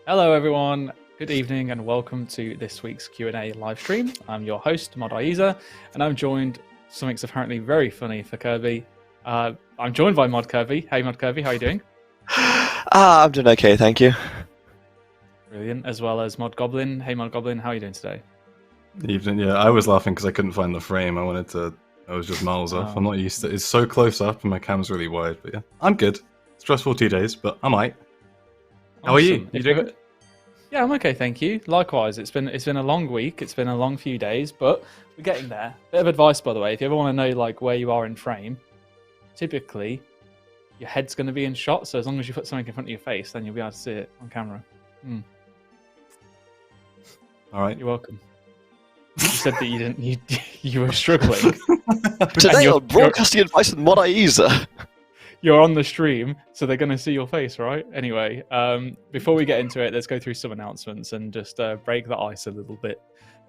Hello everyone, good evening and welcome to this week's Q&A live stream. I'm your host, Mods Ayiza, and I'm joined, something's apparently very funny for Kirby. I'm joined by Mod Kirby. Hey Mod Kirby, how are you doing? I'm doing okay, thank you. Brilliant, as well as Mod Goblin. Hey Mod Goblin, how are you doing today? Evening, yeah, I was laughing because I couldn't find the frame. I was just miles off. I'm not used to it. It's so close up and my cam's really wide, but yeah, I'm good. Stressful 2 days, but I'm alright. How are you? You doing good? Yeah, I'm okay, thank you. Likewise, it's been a long week. It's been a long few days, but we're getting there. Bit of advice, by the way, if you ever want to know like where you are in frame, typically your head's going to be in shot. So as long as you put something in front of your face, then you'll be able to see it on camera. All right. You're welcome. You said that you didn't. You were struggling. Today on broadcasting advice with Mods Ayiza. You're on the stream, so they're going to see your face, right? Anyway, before we get into it, let's go through some announcements and just break the ice a little bit.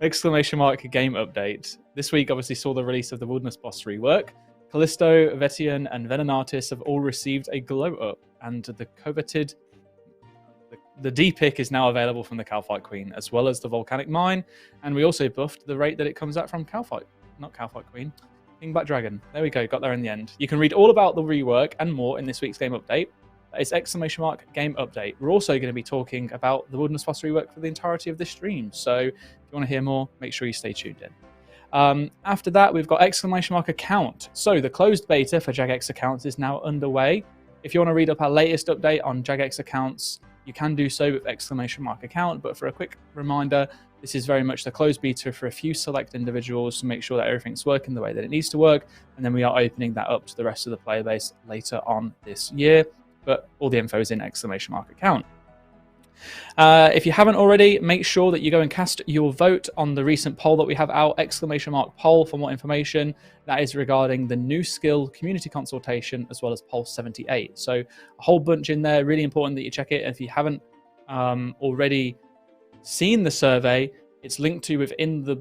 Exclamation mark game update. This week obviously saw the release of the Wilderness Boss Rework. Callisto, Veti'on and Venenatis have all received a glow up, and the coveted the D pick is now available from the Kalphite Queen, as well as the Volcanic Mine, and we also buffed the rate that it comes out from not Kalphite Queen, King Black Dragon. There we go, got there in the end. You can read all about the rework and more in this week's game update. That is exclamation mark game update. We're also going to be talking about the Wilderness Boss Rework for the entirety of this stream, so if you want to hear more, make sure you stay tuned in. After that, we've got exclamation mark account. So the closed beta for Jagex accounts is now underway. If you want to read up our latest update on Jagex accounts, you can do so with exclamation mark account, but for a quick reminder, this is very much the closed beta for a few select individuals to make sure that everything's working the way that it needs to work, and then we are opening that up to the rest of the player base later on this year, but all the info is in exclamation mark account. If you haven't already, make sure that you go and cast your vote on the recent poll that we have out, exclamation mark poll, for more information. That is regarding the new skill community consultation, as well as poll 78. So a whole bunch in there, really important that you check it. And if you haven't already seen the survey, it's linked to within the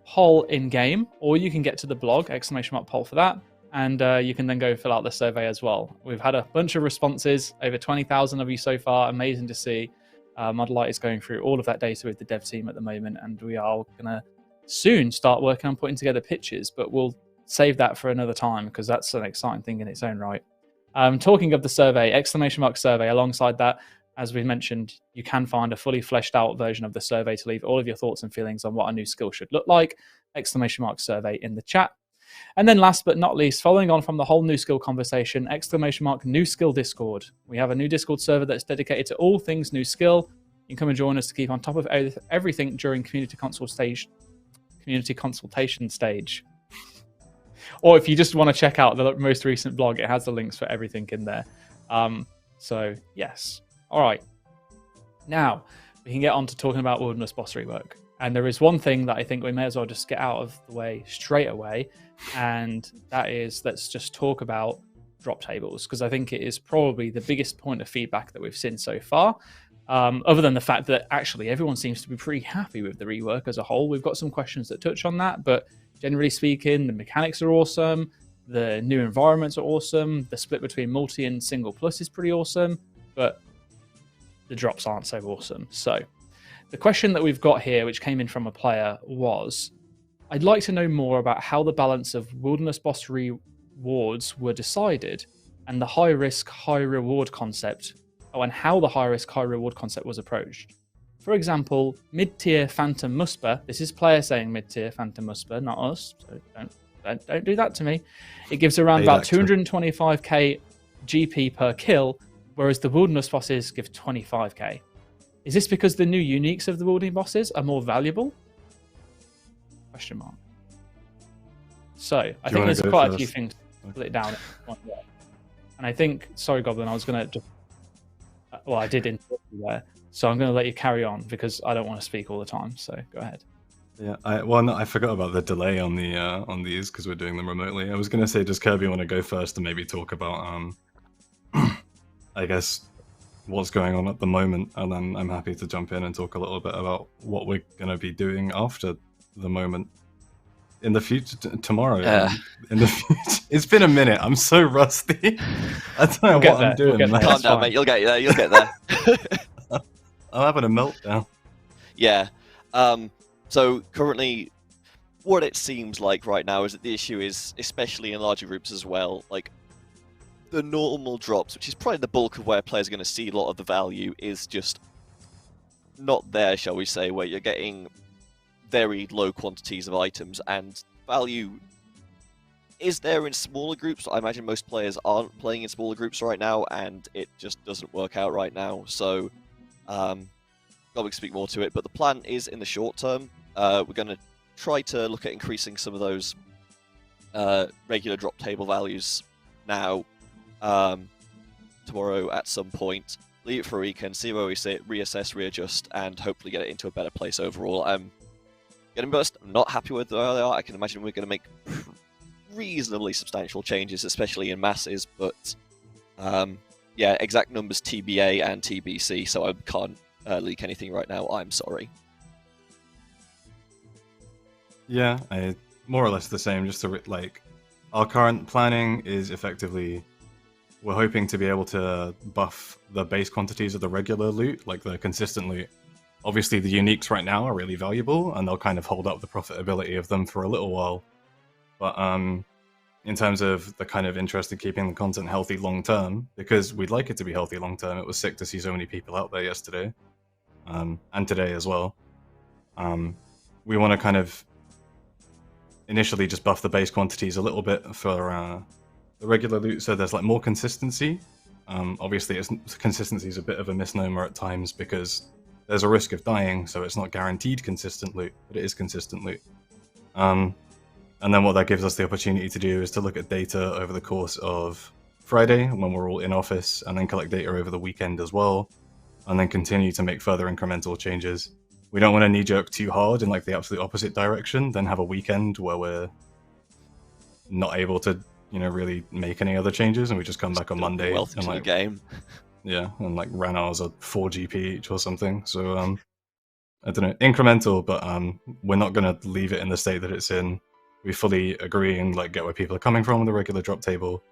poll in-game, or you can get to the blog, exclamation mark poll for that. And you can then go fill out the survey as well. We've had a bunch of responses, over 20,000 of you so far, amazing to see. Modlight is going through all of that data with the dev team at the moment, and we are going to soon start working on putting together pitches, but we'll save that for another time because that's an exciting thing in its own right. Talking of the survey, exclamation mark survey, alongside that, as we mentioned, you can find a fully fleshed out version of the survey to leave all of your thoughts and feelings on what a new skill should look like, exclamation mark survey in the chat. And then last but not least, following on from the whole new skill conversation, exclamation mark new skill Discord. We have a new Discord server that's dedicated to all things new skill. You can come and join us to keep on top of everything during community consultation stage. Or if you just want to check out the most recent blog, it has the links for everything in there. So yes. All right. Now we can get on to talking about Wilderness Boss Rework. And there is one thing that I think we may as well just get out of the way straight away, and that is, let's just talk about drop tables, because I think it is probably the biggest point of feedback that we've seen so far, other than the fact that actually everyone seems to be pretty happy with the rework as a whole. We've got some questions that touch on that, but generally speaking, the mechanics are awesome, the new environments are awesome, the split between multi and single plus is pretty awesome, but the drops aren't so awesome. So the question that we've got here, which came in from a player, was, I'd like to know more about how the balance of Wilderness Boss rewards were decided, and the high risk, high reward concept, and how the high risk, high reward concept was approached. For example, mid-tier Phantom Musper, this is player saying mid-tier Phantom Musper, not us, so don't do that to me. It gives around about 225k GP per kill, whereas the Wilderness Bosses give 25k. Is this because the new uniques of the Wildy Bosses are more valuable? Question mark. So I think there's quite a few things to split it down. And I think, sorry Goblin, I was going to just, well, I did interrupt you there. So I'm going to let you carry on because I don't want to speak all the time. So go ahead. Yeah, I forgot about the delay on the on these because we're doing them remotely. I was going to say, does Kirby want to go first and maybe talk about, I guess, what's going on at the moment, and then I'm happy to jump in and talk a little bit about what we're going to be doing after the moment in the future, tomorrow. In the future. It's been a minute. I'm so rusty. I don't know what I'm doing. Calm down, mate. You'll get there. You'll get there. I'm having a meltdown. Yeah. So currently, what it seems like right now is that the issue is, especially in larger groups as well, like the normal drops, which is probably the bulk of where players are going to see a lot of the value, is just not there, shall we say, where you're getting very low quantities of items, and value is there in smaller groups. I imagine most players aren't playing in smaller groups right now, and it just doesn't work out right now. So, Goblin can speak more to it, but the plan is in the short term, we're going to try to look at increasing some of those regular drop table values now, tomorrow at some point. Leave it for a weekend, see where we sit, reassess, readjust, and hopefully get it into a better place overall. I'm going to be honest, I'm not happy with where they are. I can imagine we're going to make reasonably substantial changes, especially in masses, but yeah, exact numbers TBA and TBC, so I can't leak anything right now. I'm sorry. Yeah, more or less the same. Just to like, our current planning is effectively, we're hoping to be able to buff the base quantities of the regular loot, like the consistent loot. Obviously, the uniques right now are really valuable, and they'll kind of hold up the profitability of them for a little while. But in terms of the kind of interest in keeping the content healthy long term, because we'd like it to be healthy long term, it was sick to see so many people out there yesterday, and today as well. We want to kind of initially just buff the base quantities a little bit for the regular loot, so there's like more consistency. Obviously, consistency is a bit of a misnomer at times because there's a risk of dying, so it's not guaranteed consistent loot, but it is consistent loot. And then what that gives us the opportunity to do is to look at data over the course of Friday when we're all in office, and then collect data over the weekend as well, and then continue to make further incremental changes. We don't want to knee-jerk too hard in like the absolute opposite direction, then have a weekend where we're not able to, you know, really make any other changes, and we just come back on Monday and like game. Yeah, and like ran ours at 4 GP each or something. So I don't know, incremental, but we're not gonna leave it in the state that it's in. We fully agree and like get where people are coming from on the regular drop table,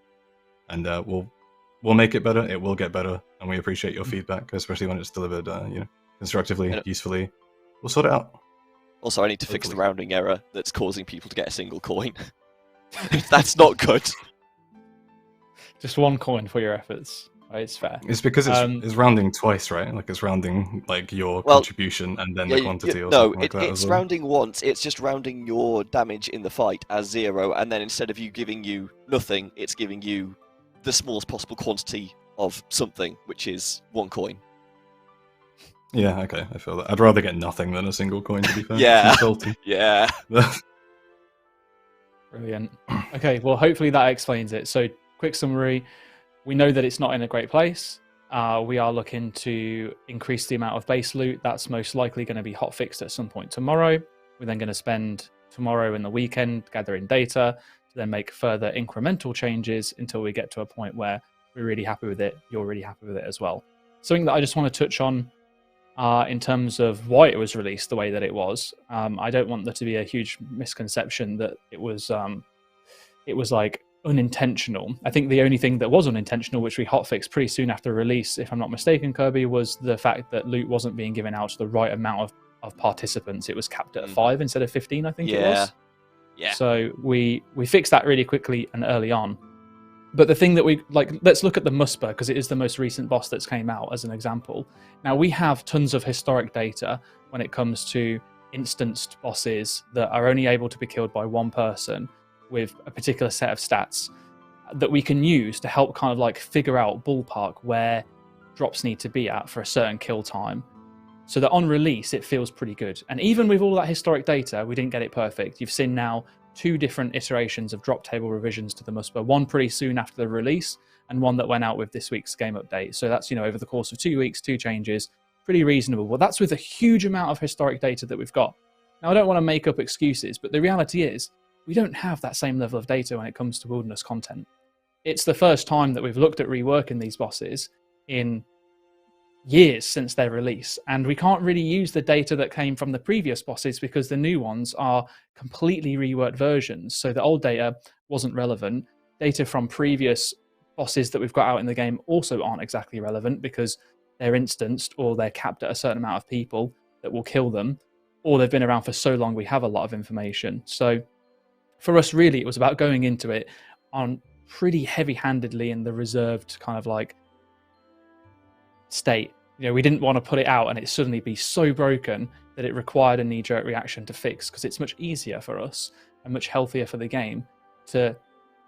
and we'll make it better. It will get better, and we appreciate your feedback, especially when it's delivered, you know, constructively, usefully. We'll sort it out. Also, I need to fix the rounding error that's causing people to get a single coin. That's not good. Just one coin for your efforts. Right, it's fair. It's because it's rounding twice, right? Like it's rounding like your contribution and then the quantity or something like that. No, it's rounding once. It's just rounding your damage in the fight as 0, and then instead of you giving you nothing, it's giving you the smallest possible quantity of something, which is 1 coin. Yeah, okay, I feel that. I'd rather get nothing than a single coin, to be fair. Yeah, yeah. Brilliant. Okay, well, hopefully that explains it. So, quick summary. We know that it's not in a great place. We are looking to increase the amount of base loot. That's most likely going to be hotfixed at some point tomorrow. We're then going to spend tomorrow and the weekend gathering data to then make further incremental changes until we get to a point where we're really happy with it. You're really happy with it as well. Something that I just want to touch on in terms of why it was released the way that it was. I don't want there to be a huge misconception that it was like unintentional. I think the only thing that was unintentional, which we hotfixed pretty soon after release, if I'm not mistaken, Kirby, was the fact that loot wasn't being given out to the right amount of participants. It was capped at 5 instead of 15, I think it was. Yeah. So we fixed that really quickly and early on. But the thing that we like, let's look at the Muspa, because it is the most recent boss that's came out as an example. Now we have tons of historic data when it comes to instanced bosses that are only able to be killed by 1 person with a particular set of stats that we can use to help kind of like figure out ballpark where drops need to be at for a certain kill time, so that on release it feels pretty good. And even with all that historic data, we didn't get it perfect. You've seen now 2 different iterations of drop table revisions to the Muspa, one pretty soon after the release and one that went out with this week's game update. So that's, you know, over the course of 2 weeks, 2 changes, pretty reasonable. Well, that's with a huge amount of historic data that we've got. Now, I don't want to make up excuses, but the reality is we don't have that same level of data when it comes to Wilderness content. It's the first time that we've looked at reworking these bosses in years since their release, and we can't really use the data that came from the previous bosses because the new ones are completely reworked versions. So the old data wasn't relevant. Data from previous bosses that we've got out in the game also aren't exactly relevant because they're instanced or they're capped at a certain amount of people that will kill them, or they've been around for so long we have a lot of information. So for us, really, it was about going into it on pretty heavy-handedly in the reserved kind of like state. You know, we didn't want to put it out and it suddenly be so broken that it required a knee-jerk reaction to fix, because it's much easier for us and much healthier for the game to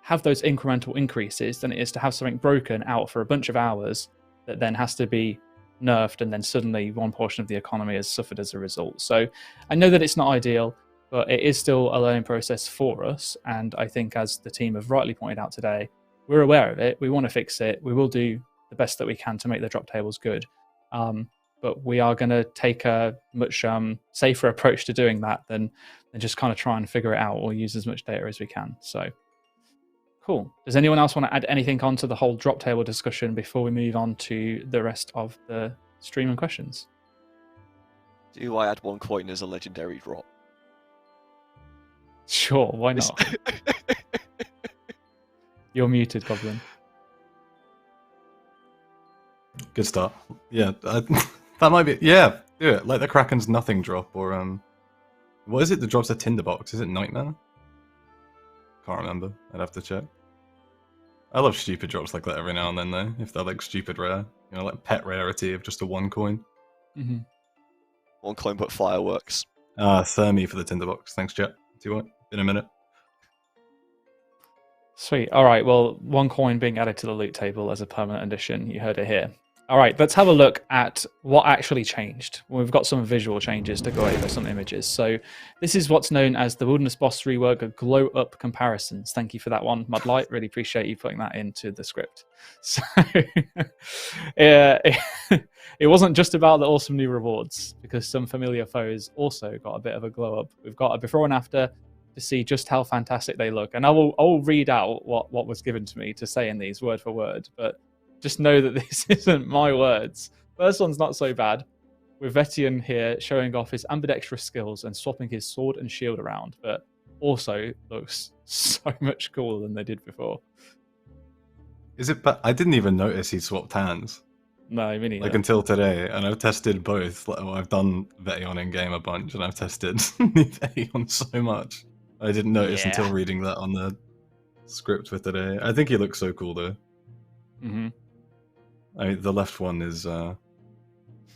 have those incremental increases than it is to have something broken out for a bunch of hours that then has to be nerfed, and then suddenly one portion of the economy has suffered as a result. So I know that it's not ideal, but it is still a learning process for us, and I think, as the team have rightly pointed out today, we're aware of it, we want to fix it, we will do the best that we can to make the drop tables good, but we are going to take a much safer approach to doing that than just kind of try and figure it out or use as much data as we can. So cool. Does anyone else want to add anything onto the whole drop table discussion before we move on to the rest of the stream and questions? Do I add 1 coin as a legendary drop? Sure, why not? You're muted, Goblin. Good start. Yeah, that might be. Yeah, do it. Like the Kraken's nothing drop, or what is it that drops a tinderbox? Is it Nightmare? Can't remember. I'd have to check. I love stupid drops like that every now and then, though. If they're like stupid rare, you know, like pet rarity of just a 1 coin. 1 coin, but fireworks. Thermi for the tinderbox. Thanks, chat. See what? In a minute. Sweet. All right. Well, 1 coin being added to the loot table as a permanent addition. You heard it here. All right. Let's have a look at what actually changed. We've got some visual changes to go over, some images. So this is what's known as the Wilderness Boss Rework glow up comparisons. Thank you for that one, Mudlight. Really appreciate you putting that into the script. So it wasn't just about the awesome new rewards, because some familiar foes also got a bit of a glow up. We've got a before and after to see just how fantastic they look. And I'll read out what was given to me to say in these word for word, but just know that this isn't my words. First one's not so bad, with Veti'on here showing off his ambidextrous skills and swapping his sword and shield around, but also looks so much cooler than they did before. Is it? I didn't even notice he swapped hands. No, me neither. Like until today, and I've tested both. Like, I've done Veti'on in game a bunch, and I've tested Veti'on so much. I didn't notice until reading that on the script for today. I think he looks so cool, though. I mean, the left one is, I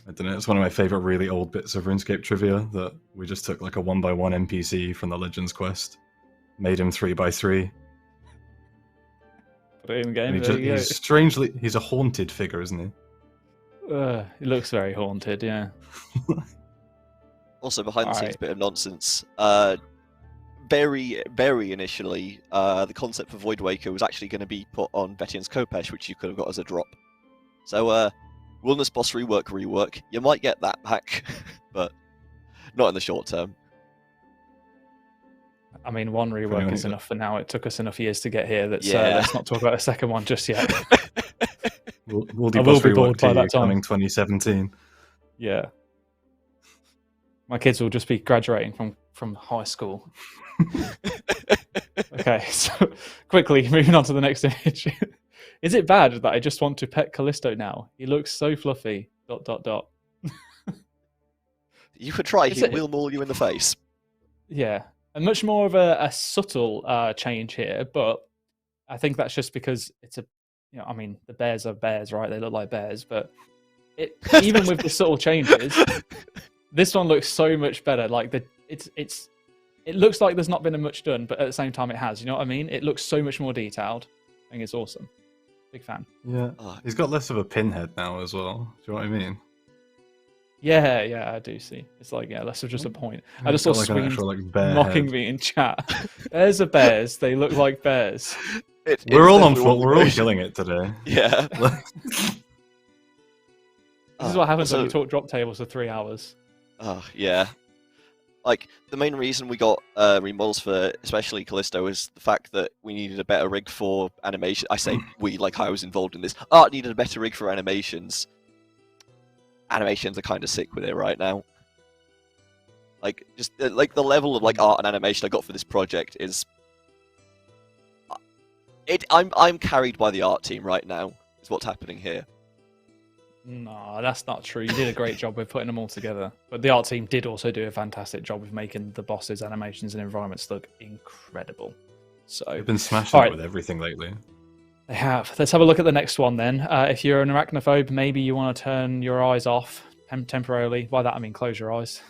don't know, it's one of my favourite really old bits of RuneScape trivia, that we just took like a 1x1 NPC from the Legends quest, made him 3x3. Put it in game, he's strangely, he's a haunted figure, isn't he? He looks very haunted, yeah. Also, behind the scenes bit of nonsense. Very, very initially, the concept for Voidwaker was actually going to be put on Veti'on's Khopesh, which you could have got as a drop. So, Wilderness Boss Rework, you might get that back, but not in the short term. I mean, 1 rework is enough for now. It took us enough years to get here. Let's not talk about a second one just yet. Wildy Bosses Rework by that time. Coming 2017. Yeah. My kids will just be graduating from high school. Okay, so quickly moving on to the next image. Is it bad that I just want to pet Callisto now? He looks so fluffy. ... You could try. He will maul you in the face. Yeah, and much more of a subtle change here, but I think that's just because it's I mean, the bears are bears, right? They look like bears, but even with the subtle changes, this one looks so much better. Like it looks like there's not been much done, but at the same time it has. You know what I mean? It looks so much more detailed. I think it's awesome. Big fan. Yeah, he's got less of a pinhead now as well. Do you know what I mean? Yeah, I do see. It's like, less of just a point. I just saw Swing mocking me in chat. Bears are bears. They look like bears. We're all on foot. We're all killing it today. Yeah. This is what happens when you talk drop tables for 3 hours. Yeah. Like, the main reason we got remodels for especially Callisto is the fact that we needed a better rig for animation. I say we, like I was involved in this. Art needed a better rig for animations. Animations are kind of sick with it right now. Like, just like the level of like art and animation I got for this project is... I'm carried by the art team right now, is what's happening here. No, that's not true. You did a great job with putting them all together. But the art team did also do a fantastic job with making the bosses, animations, and environments look incredible. So They've been smashing it with everything lately. They have. Let's have a look at the next one then. If you're an arachnophobe, maybe you want to turn your eyes off temporarily. By that I mean close your eyes.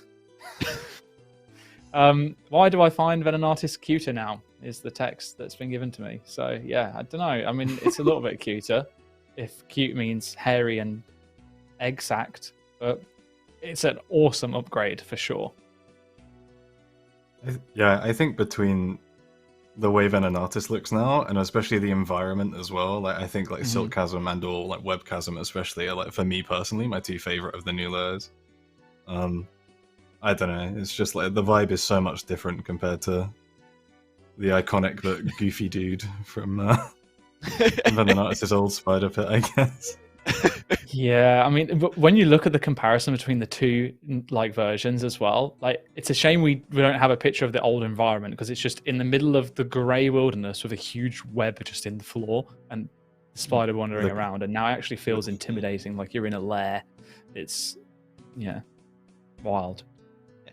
Why do I find Vete'on cuter now? Is the text that's been given to me. So yeah, I don't know. I mean, it's a little bit cuter. If cute means hairy and egg sacked, but it's an awesome upgrade for sure. Yeah, I think between the way Vete'on looks now, and especially the environment as well, like I think like Silk Chasm and or like Web Chasm especially are like, for me personally, my two favorite of the new lairs. I don't know, it's just like the vibe is so much different compared to the iconic but goofy dude from Vete'on old spider pit, I guess. Yeah, I mean, when you look at the comparison between the two like versions as well, like it's a shame we don't have a picture of the old environment because it's just in the middle of the grey wilderness with a huge web just in the floor and the spider wandering around, and now it actually feels intimidating, like you're in a lair. It's wild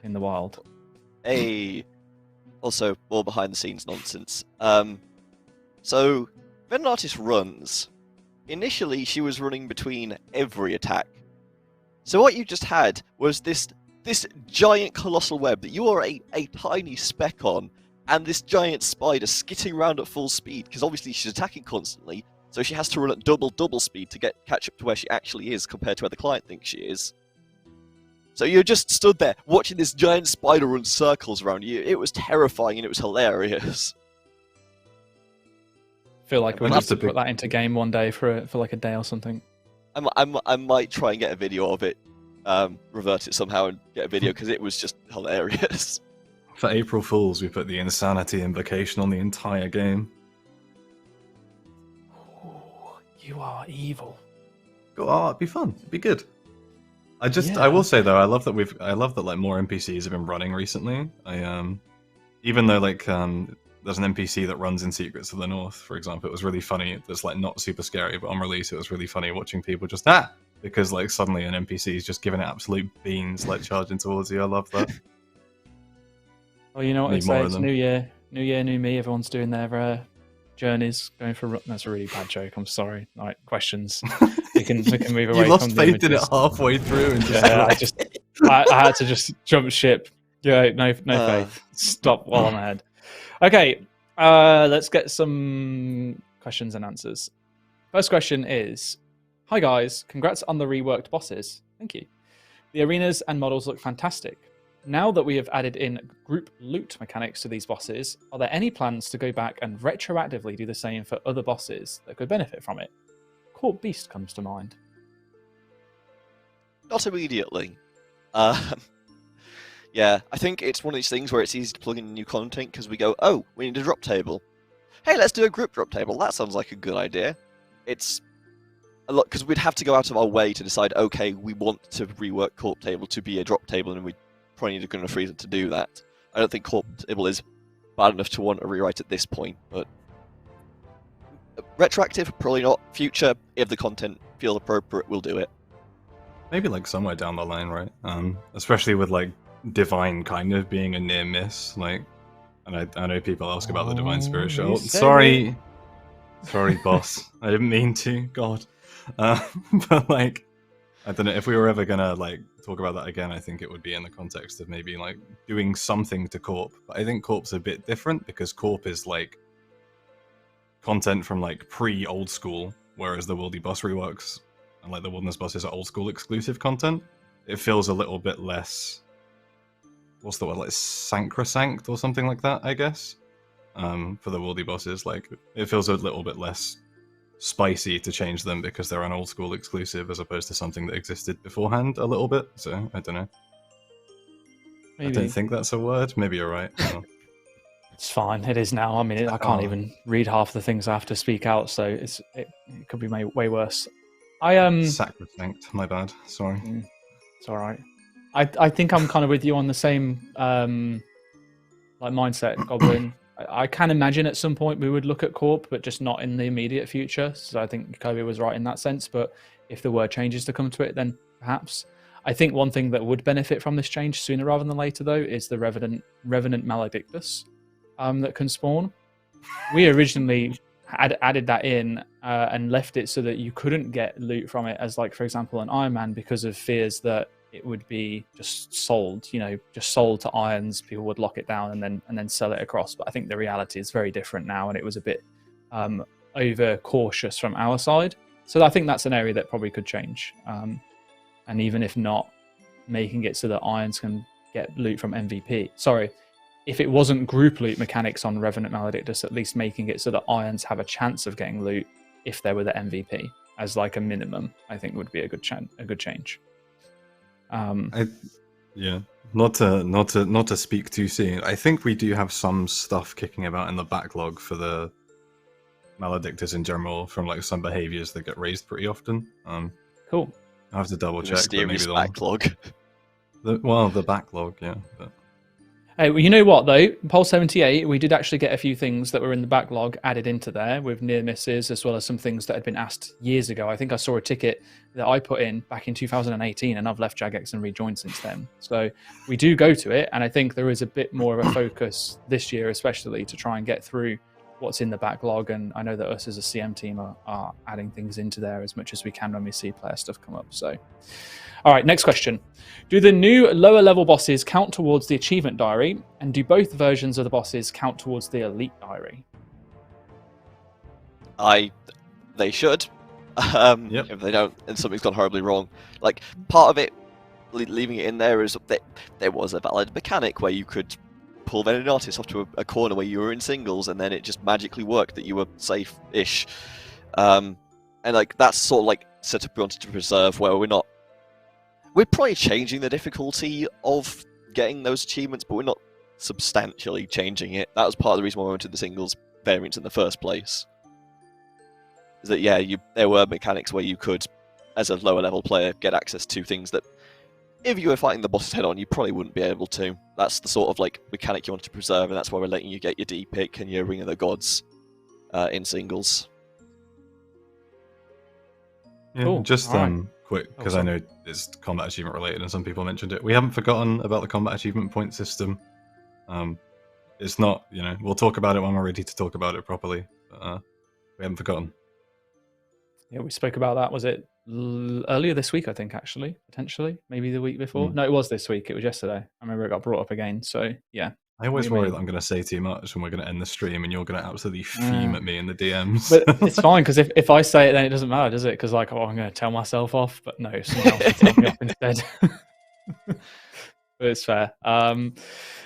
in the wild. Also more behind the scenes nonsense. So Vete'on runs. Initially, she was running between every attack. So what you just had was this giant colossal web that you are a tiny speck on, and this giant spider skitting around at full speed, because obviously she's attacking constantly, so she has to run at double speed to catch up to where she actually is compared to where the client thinks she is. So you just stood there watching this giant spider run circles around you. It was terrifying and it was hilarious. Feel like we'll have to put that into game one day for like a day or something. I might try and get a video of it, revert it somehow and get a video because it was just hilarious. For April Fools, we put the insanity invocation on the entire game. Ooh, you are evil. Oh, it'd be fun. It'd be good. I will say though, I love that like more NPCs have been running recently. Even though like there's an NPC that runs in Secrets of the North, for example. It was really funny. It's like not super scary, but on release it was really funny watching people just because like suddenly an NPC is just giving it absolute beans, like charging towards you. I love that. Well, you know what they say, it's New Year, new me. Everyone's doing their journeys, going for. That's a really bad joke. I'm sorry. All right, questions. We can move away. You lost faith in it halfway through, and just I had to just jump ship. Yeah, no faith. Stop while I'm ahead. Okay, let's get some questions and answers. First question is, hi guys, congrats on the reworked bosses. Thank you. The arenas and models look fantastic. Now that we have added in group loot mechanics to these bosses, are there any plans to go back and retroactively do the same for other bosses that could benefit from it? Corp Beast comes to mind. Not immediately. Yeah, I think it's one of these things where it's easy to plug in new content because we go, oh, we need a drop table. Hey, let's do a group drop table. That sounds like a good idea. It's a lot because we'd have to go out of our way to decide, okay, we want to rework Corp table to be a drop table, and we probably need enough reason to do that. I don't think Corp table is bad enough to want a rewrite at this point, but retroactive, probably not. Future, if the content feels appropriate, we'll do it. Maybe like somewhere down the line, right? Especially with like Divine kind of being a near miss, like, and I know people ask about the Divine Spirit show. Sorry, boss, I didn't mean to. God, but like, I don't know if we were ever gonna like talk about that again. I think it would be in the context of maybe like doing something to Corp. But I think Corp's a bit different because Corp is like content from like pre-old school, whereas the Wildy Boss reworks and like the Wilderness Bosses are old school exclusive content. It feels a little bit less. What's the word, like sacrosanct or something like that, I guess, for the Wildy Bosses. Like, it feels a little bit less spicy to change them because they're an old school exclusive as opposed to something that existed beforehand a little bit, so I don't know. Maybe. I don't think that's a word. Maybe you're right. It's fine. It is now. I mean, I can't even read half the things I have to speak out, so it could be way worse. Sacrosanct, my bad. Sorry. It's all right. I think I'm kind of with you on the same like mindset, Goblin. I can imagine at some point we would look at Corp, but just not in the immediate future. So I think Kobe was right in that sense. But if there were changes to come to it, then perhaps. I think one thing that would benefit from this change sooner rather than later, though, is the Revenant Maledictus that can spawn. We originally had added that in and left it so that you couldn't get loot from it as, like, for example, an Ironman, because of fears that it would be just sold, just sold to irons. People would lock it down and then sell it across. But I think the reality is very different now, and it was a bit over cautious from our side. So I think that's an area that probably could change. And even if not, making it so that irons can get loot from MVP. Sorry, if it wasn't group loot mechanics on Revenant Maledictus, at least making it so that irons have a chance of getting loot if they were the MVP as like a minimum, I think would be a good change. Not to speak too soon. I think we do have some stuff kicking about in the backlog for the Maledictus in general, from like some behaviors that get raised pretty often. Cool. I have to double check. Mysterious backlog. The backlog, yeah. But... Hey, well, you know what though? Poll 78, we did actually get a few things that were in the backlog added into there with near misses, as well as some things that had been asked years ago. I think I saw a ticket that I put in back in 2018, and I've left Jagex and rejoined since then. So we do go to it, and I think there is a bit more of a focus this year, especially to try and get through what's in the backlog. And I know that us as a CM team are adding things into there as much as we can when we see player stuff come up. So, all right, next question. Do the new lower level bosses count towards the achievement diary? And do both versions of the bosses count towards the elite diary? They should. If they don't, and something's gone horribly wrong. Like, part of it, leaving it in there, is that there was a valid mechanic where you could pull Veti'on off to a corner where you were in singles, and then it just magically worked that you were safe-ish. And like that's sort of like set up we wanted to preserve, where we're probably changing the difficulty of getting those achievements, but we're not substantially changing it. That was part of the reason why we went to the singles variants in the first place. Is that there were mechanics where you could, as a lower level player, get access to things that if you were fighting the bosses head on, you probably wouldn't be able to. That's the sort of like mechanic you want to preserve, and that's why we're letting you get your D pick and your Ring of the Gods in singles. Yeah, cool. Just quick, because I know it's combat achievement related, and some people mentioned it. We haven't forgotten about the combat achievement point system. It's not, we'll talk about it when we're ready to talk about it properly. But, we haven't forgotten. Yeah, we spoke about that. Was it earlier this week? I think actually, potentially, maybe the week before. No, it was this week. It was yesterday. I remember it got brought up again. So yeah. I always worry that I'm going to say too much and we're going to end the stream and you're going to absolutely fume at me in the DMs. But it's fine, because if I say it, then it doesn't matter, does it? Because I'm going to tell myself off. But no, someone else will tell me off instead. But it's fair.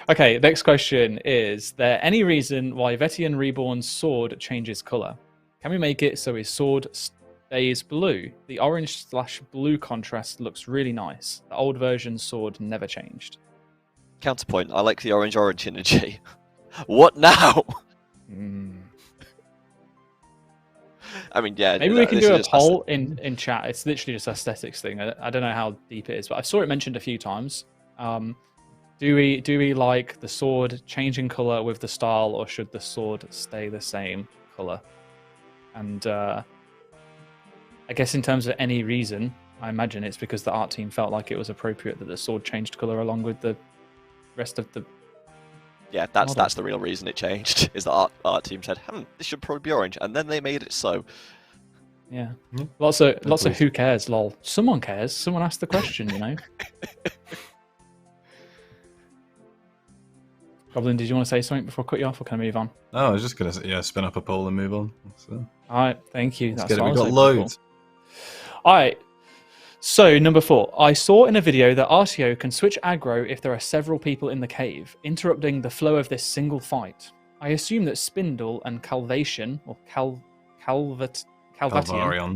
Okay, next question is there any reason why Veti'on Reborn's sword changes colour? Can we make it so his sword stays blue? The orange/blue contrast looks really nice. The old version's sword never changed. Counterpoint, I like the orange energy. What now? I mean, yeah. Maybe we can do a poll in chat. It's literally just aesthetics thing. I don't know how deep it is, but I saw it mentioned a few times. Do we like the sword changing color with the style, or should the sword stay the same color? And I guess in terms of any reason, I imagine it's because the art team felt like it was appropriate that the sword changed color along with the rest of the. Yeah, that's the real reason it changed. Is the art team said, this should probably be orange, and then they made it so. Yeah, lots of who cares, lol. Someone cares. Someone asked the question, Goblin, did you want to say something before I cut you off, or can I move on? No, I was just going to spin up a poll and move on. So. All right, thank you. That's good. We've got loads. All right. So, number 4. I saw in a video that Artio can switch aggro if there are several people in the cave, interrupting the flow of this single fight. I assume that Spindle and Calvation, or Calvarion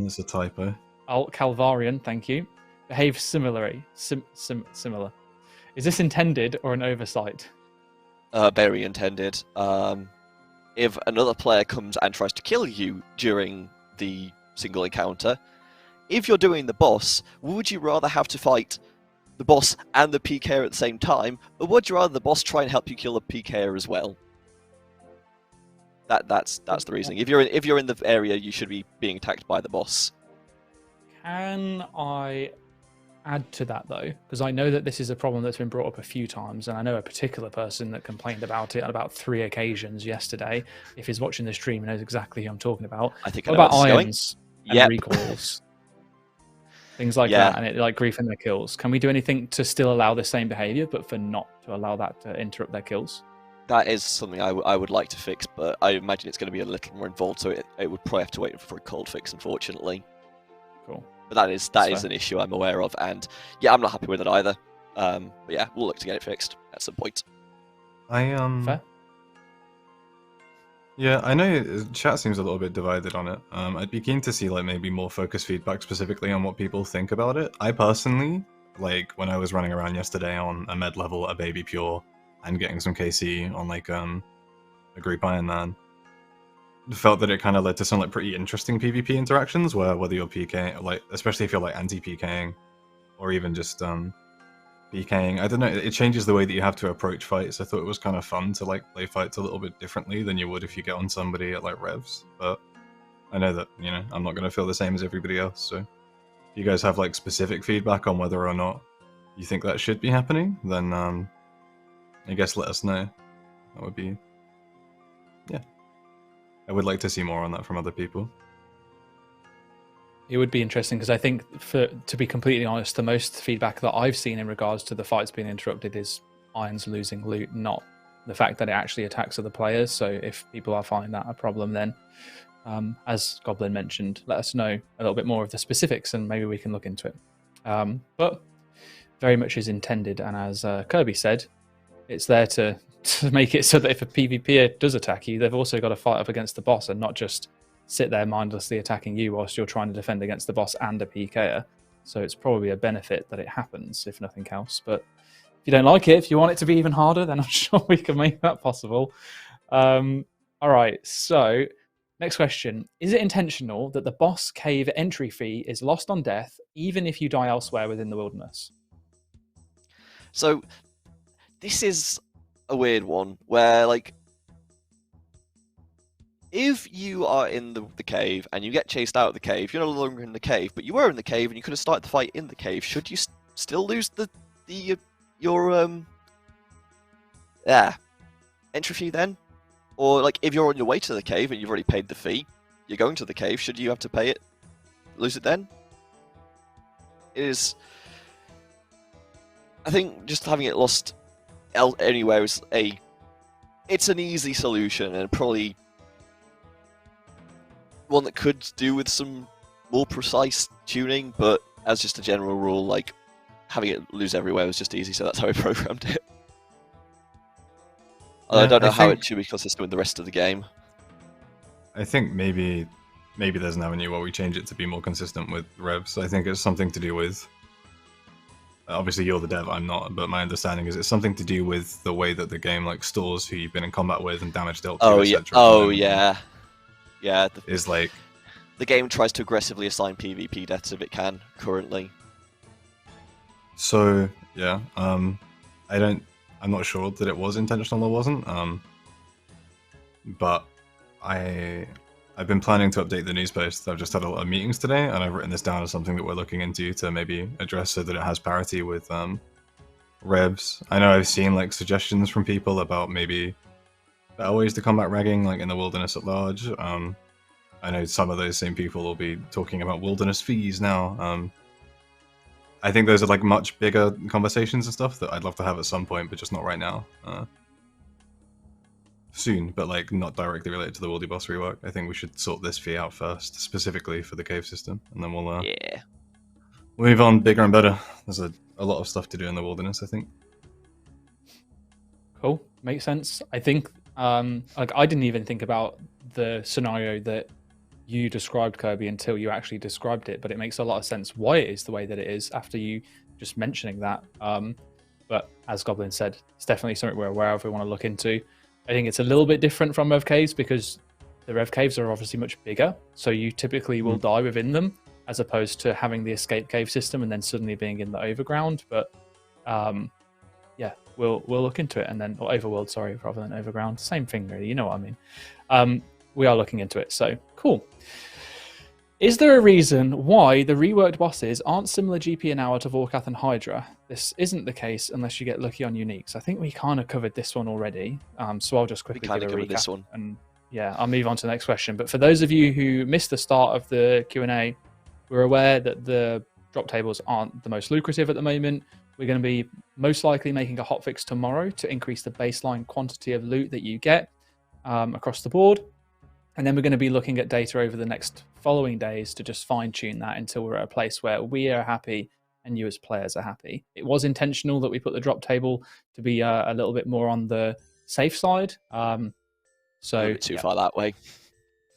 is a typo. Calvarion, thank you, behave similarly. Similar. Is this intended or an oversight? Very intended. If another player comes and tries to kill you during the single encounter, if you're doing the boss, would you rather have to fight the boss and the PKer at the same time, or would you rather the boss try and help you kill the PKer as well? That's the reasoning. If you're in the area, you should be being attacked by the boss. Can I add to that though? Because I know that this is a problem that's been brought up a few times, and I know a particular person that complained about it on about 3 occasions yesterday. If he's watching the stream, he knows exactly who I'm talking about. I think What I know about where this is going. irons and Yep. recoils? Things like Yeah. that, and it like griefing their kills. Can we do anything to still allow the same behavior, but for not to allow that to interrupt their kills? That is something I would like to fix, but I imagine it's going to be a little more involved, so it would probably have to wait for a cold fix, unfortunately. Cool. But that is an issue I'm aware of, and yeah, I'm not happy with it either. But yeah, we'll look to get it fixed at some point. Fair. Yeah, I know chat seems a little bit divided on it. I'd be keen to see like maybe more focused feedback specifically on what people think about it. I personally, like when I was running around yesterday on a med level, a baby pure, and getting some KC on like a Group Ironmen Man, felt that it kind of led to some like pretty interesting PvP interactions where whether you're PKing, like especially if you're like anti-PKing, or even just PKing, I don't know, it changes the way that you have to approach fights. I thought it was kind of fun to like play fights a little bit differently than you would if you get on somebody at like revs, but I know that, you know, I'm not going to feel the same as everybody else, so if you guys have like specific feedback on whether or not you think that should be happening, then I guess let us know. That would be, yeah. I would like to see more on that from other people. It would be interesting because I think, to be completely honest, the most feedback that I've seen in regards to the fights being interrupted is Irons losing loot, not the fact that it actually attacks other players. So if people are finding that a problem, then as Goblin mentioned, let us know a little bit more of the specifics and maybe we can look into it. But very much is intended, and as Kirby said, it's there to make it so that if a PvPer does attack you, they've also got to fight up against the boss and not just sit there mindlessly attacking you whilst you're trying to defend against the boss and a PKer. So it's probably a benefit that it happens, if nothing else. But if you don't like it, if you want it to be even harder, then I'm sure we can make that possible. All right, so next question. Is it intentional that the boss cave entry fee is lost on death, even if you die elsewhere within the wilderness? So this is a weird one where, like, if you are in the cave and you get chased out of the cave, you're no longer in the cave, but you were in the cave and you could have started the fight in the cave. Should you still lose your entry fee then? Or like if you're on your way to the cave and you've already paid the fee, you're going to the cave, should you have to pay it? Lose it then? It is. I think just having it lost anywhere is it's an easy solution and probably one that could do with some more precise tuning, but as just a general rule, like having it lose everywhere was just easy, so that's how I programmed it. I don't know how it should be consistent with the rest of the game. I think maybe there's an avenue where we change it to be more consistent with revs. I think it's something to do with, obviously you're the dev, I'm not, but my understanding is it's something to do with the way that the game like stores who you've been in combat with and damage dealt to, etc. Yeah. Is like the game tries to aggressively assign PvP deaths if it can currently. So yeah, I'm not sure that it was intentional or wasn't. But I've been planning to update the news post. I've just had a lot of meetings today, and I've written this down as something that we're looking into to maybe address so that it has parity with revs. I know I've seen like suggestions from people about maybe better ways to combat ragging, like in the wilderness at large. I know some of those same people will be talking about wilderness fees now. I think those are like much bigger conversations and stuff that I'd love to have at some point, but just not right now. Soon, but like not directly related to the Wildy Boss Rework. I think we should sort this fee out first, specifically for the cave system, and then we'll move on bigger and better. There's a lot of stuff to do in the wilderness, I think. Cool, makes sense. I think like I didn't even think about the scenario that you described, Kirby, until you actually described it, but it makes a lot of sense why it is the way that it is after you just mentioning that. But as Goblin said, it's definitely something we're aware of, we want to look into. I think it's a little bit different from Rev Caves because the Rev Caves are obviously much bigger, so you typically will die within them, as opposed to having the escape cave system and then suddenly being in the overground. But yeah, we'll look into it, and then, or overworld, sorry, rather than overground. Same thing, really. You know what I mean. We are looking into it, so cool. Is there a reason why the reworked bosses aren't similar GP an hour to Vorkath and Hydra? This isn't the case unless you get lucky on uniques. I think we kind of covered this one already, so I'll just quickly give a recap. This one. And yeah, I'll move on to the next question. But for those of you who missed the start of the Q&A, we're aware that the drop tables aren't the most lucrative at the moment. We're going to be most likely making a hotfix tomorrow to increase the baseline quantity of loot that you get across the board. And then we're going to be looking at data over the next following days to just fine-tune that until we're at a place where we are happy and you as players are happy. It was intentional that we put the drop table to be a little bit more on the safe side. So a bit too far that way.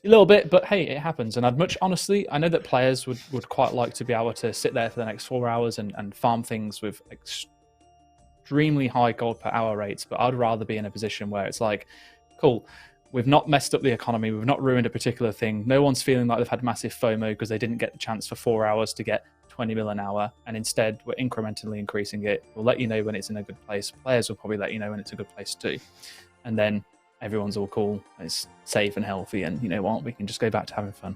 A little bit, but hey, it happens. And honestly, I know that players would quite like to be able to sit there for the next 4 hours and farm things with extremely high gold per hour rates, but I'd rather be in a position where it's like, cool, we've not messed up the economy, we've not ruined a particular thing, no one's feeling like they've had massive FOMO because they didn't get the chance for 4 hours to get 20 mil an hour, and instead we're incrementally increasing it. We'll let you know when it's in a good place. Players will probably let you know when it's a good place too. And then everyone's all cool, it's safe and healthy, and you know what, we can just go back to having fun.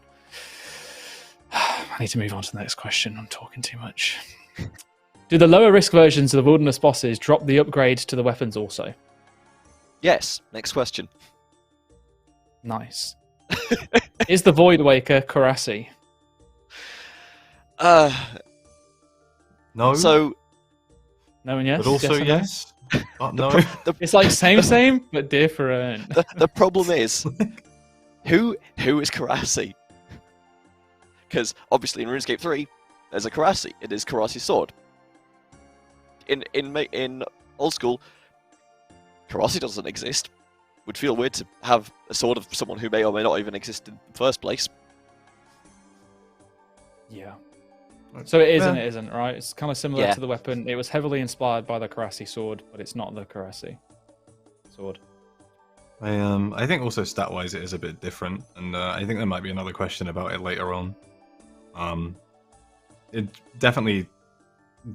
I need to move on to the next question, I'm talking too much. Do the lower risk versions of the Wilderness Bosses drop the upgrade to the weapons also? Yes, next question. Nice. Is the Voidwaker Korasi? No. So, no and yes? But also yes. No. It's like same, but different. The problem is, who is Korasi? Because obviously in RuneScape 3, there's a Korasi. It is Korasi's sword. In Oldschool, Korasi doesn't exist. Would feel weird to have a sword of someone who may or may not even exist in the first place. Yeah. So it is and it isn't, right? It's kind of similar Yeah. to the weapon. It was heavily inspired by the Korasi sword, but it's not the Korasi sword. I think also stat-wise it is a bit different, and I think there might be another question about it later on. It's definitely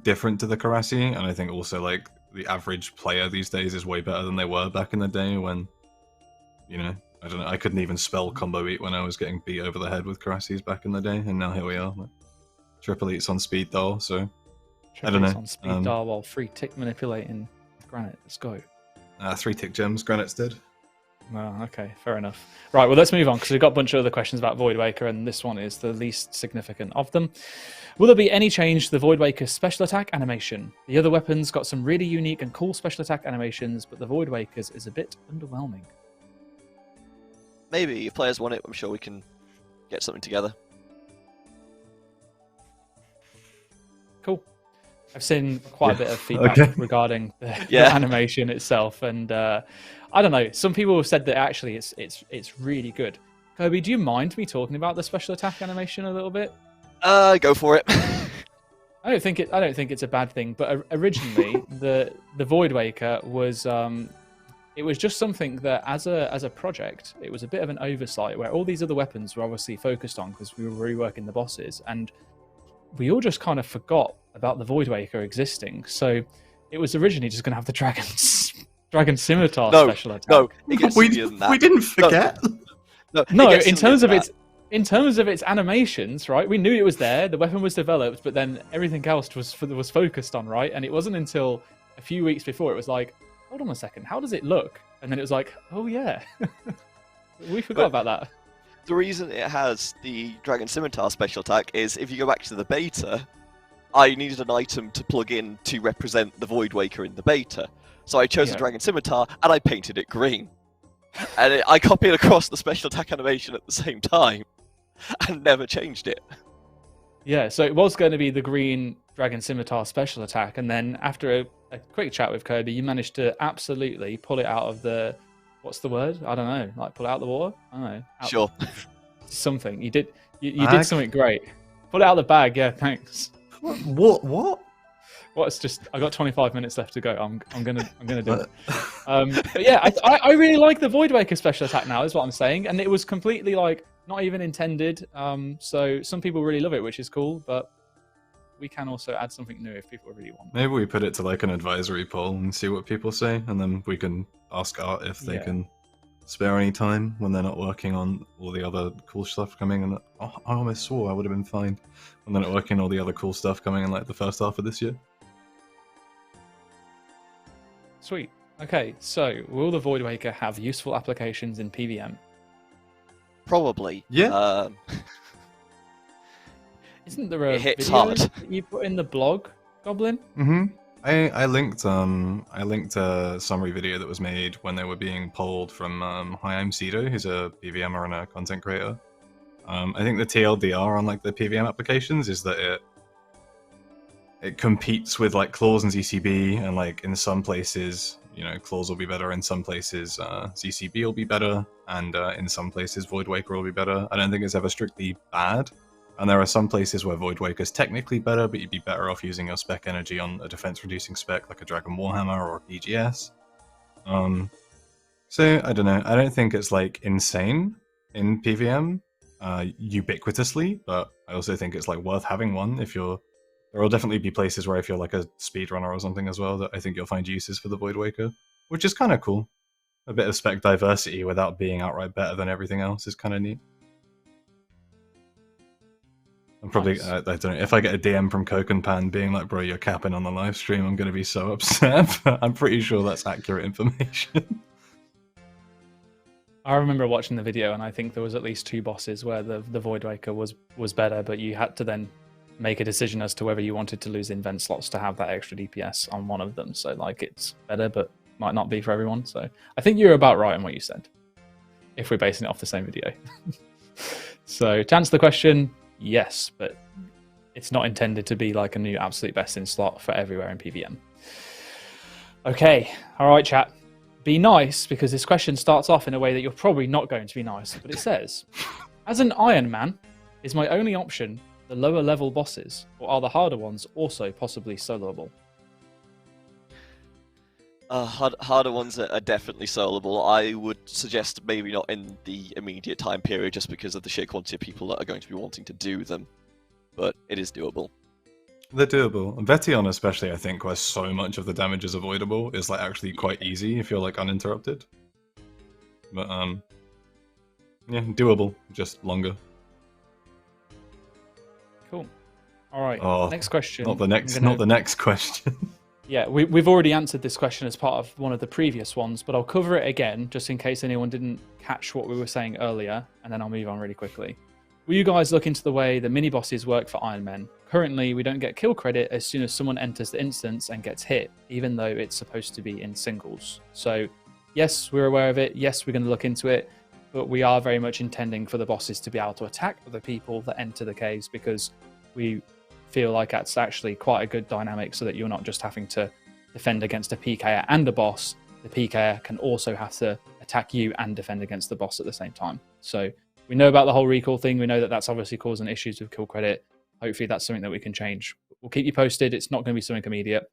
different to the Korasi, and I think also like the average player these days is way better than they were back in the day when, you know, I don't know, I couldn't even spell combo eat when I was getting beat over the head with Korasis back in the day, and now here we are. Like, triple eats on speed dial, so I don't know. On speed dial while 3 tick manipulating granite. Let's go. 3 tick gems, granites did. Oh, okay, fair enough. Right, well, let's move on because we've got a bunch of other questions about Voidwaker, and this one is the least significant of them. Will there be any change to the Voidwaker's special attack animation? The other weapons got some really unique and cool special attack animations, but the Voidwaker's is a bit underwhelming. Maybe if players want it, I'm sure we can get something together. Cool. I've seen quite a bit of feedback regarding the animation itself, and I don't know. Some people have said that actually it's really good. Kirby, do you mind me talking about the special attack animation a little bit? Go for it. I don't think it's a bad thing, but originally the Voidwaker was it was just something that as a project it was a bit of an oversight where all these other weapons were obviously focused on because we were reworking the bosses, and we all just kind of forgot about the Voidwaker existing. So it was originally just going to have the Dragon Scimitar special attack. No, it gets easier than that. We didn't forget. No, in terms of its animations, right? We knew it was there. The weapon was developed, but then everything else was focused on, right? And it wasn't until a few weeks before it was like, hold on a second, how does it look? And then it was like, oh yeah, we forgot about that. The reason it has the Dragon Scimitar special attack is if you go back to the beta, I needed an item to plug in to represent the Voidwaker in the beta. So I chose the Dragon Scimitar and I painted it green. And I copied across the special attack animation at the same time and never changed it. Yeah, so it was going to be the green Dragon Scimitar special attack, and then after a quick chat with Kirby, you managed to absolutely pull it out of the... What's the word? I don't know. Like pull it out of the water? I don't know. Sure. Something. You did something great. Pull it out of the bag. Yeah, thanks. What? Well, it's just I got 25 minutes left to go. I'm gonna do it. But yeah, I really like the Voidwaker special attack now. Is what I'm saying, and it was completely like not even intended. So some people really love it, which is cool. But we can also add something new if people really want. Maybe we put it to like an advisory poll and see what people say, and then we can ask Art if they can spare any time when they're not working on all the other cool stuff coming. And I almost swore I would have been fine when they're not working on all the other cool stuff coming in like the first half of this year. Sweet. Okay, so will the Voidwaker have useful applications in PVM? Probably. Yeah. Isn't there a It hits video hard. that you put in the blog, Goblin? Mm-hmm. I linked a summary video that was made when they were being polled from Hi, I'm Cedo, who's a PVMer and a content creator. I think the TLDR on like the PVM applications is that it competes with like claws and ZCB, and like in some places, you know, claws will be better. In some places, ZCB will be better, and in some places, Voidwaker will be better. I don't think it's ever strictly bad. And there are some places where Voidwaker's technically better, but you'd be better off using your spec energy on a defense-reducing spec like a Dragon Warhammer or a PGS. So, I don't know. I don't think it's, like, insane in PVM ubiquitously, but I also think it's, like, worth having one if you're... There will definitely be places where if you're, like, a speedrunner or something as well that I think you'll find uses for the Voidwaker, which is kind of cool. A bit of spec diversity without being outright better than everything else is kind of neat. I'm probably, Nice. I don't know, if I get a DM from Coke and Pan being like, bro, you're capping on the live stream, I'm going to be so upset, but I'm pretty sure that's accurate information. I remember watching the video, and I think there was at least 2 bosses where the Voidwaker was better, but you had to then make a decision as to whether you wanted to lose invent slots to have that extra DPS on one of them. So, like, it's better, but might not be for everyone. So, I think you're about right on what you said, if we're basing it off the same video. So, to answer the question, yes, but it's not intended to be like a new absolute best in slot for everywhere in PVM. Okay, all right, chat. Be nice, because this question starts off in a way that you're probably not going to be nice, but it says, as an Ironman, is my only option the lower level bosses, or are the harder ones also possibly soloable? Harder ones are definitely soloable. I would suggest maybe not in the immediate time period, just because of the sheer quantity of people that are going to be wanting to do them. But it is doable. They're doable. Veti'on especially, I think, where so much of the damage is avoidable, is like actually quite easy if you're like uninterrupted. But yeah, doable, just longer. Cool. All right. Oh, next question. Not the next question. Yeah, we've already answered this question as part of one of the previous ones, but I'll cover it again just in case anyone didn't catch what we were saying earlier, and then I'll move on really quickly. Will you guys look into the way the mini-bosses work for Ironman? Currently, we don't get kill credit as soon as someone enters the instance and gets hit, even though it's supposed to be in singles. So, yes, we're aware of it. Yes, we're going to look into it, but we are very much intending for the bosses to be able to attack other people that enter the caves, because we feel like that's actually quite a good dynamic, so that you're not just having to defend against a PKer and a boss. The PKer can also have to attack you and defend against the boss at the same time. So we know about the whole recall thing. We know that that's obviously causing issues with kill credit. Hopefully that's something that we can change. We'll keep you posted. It's not going to be something immediate.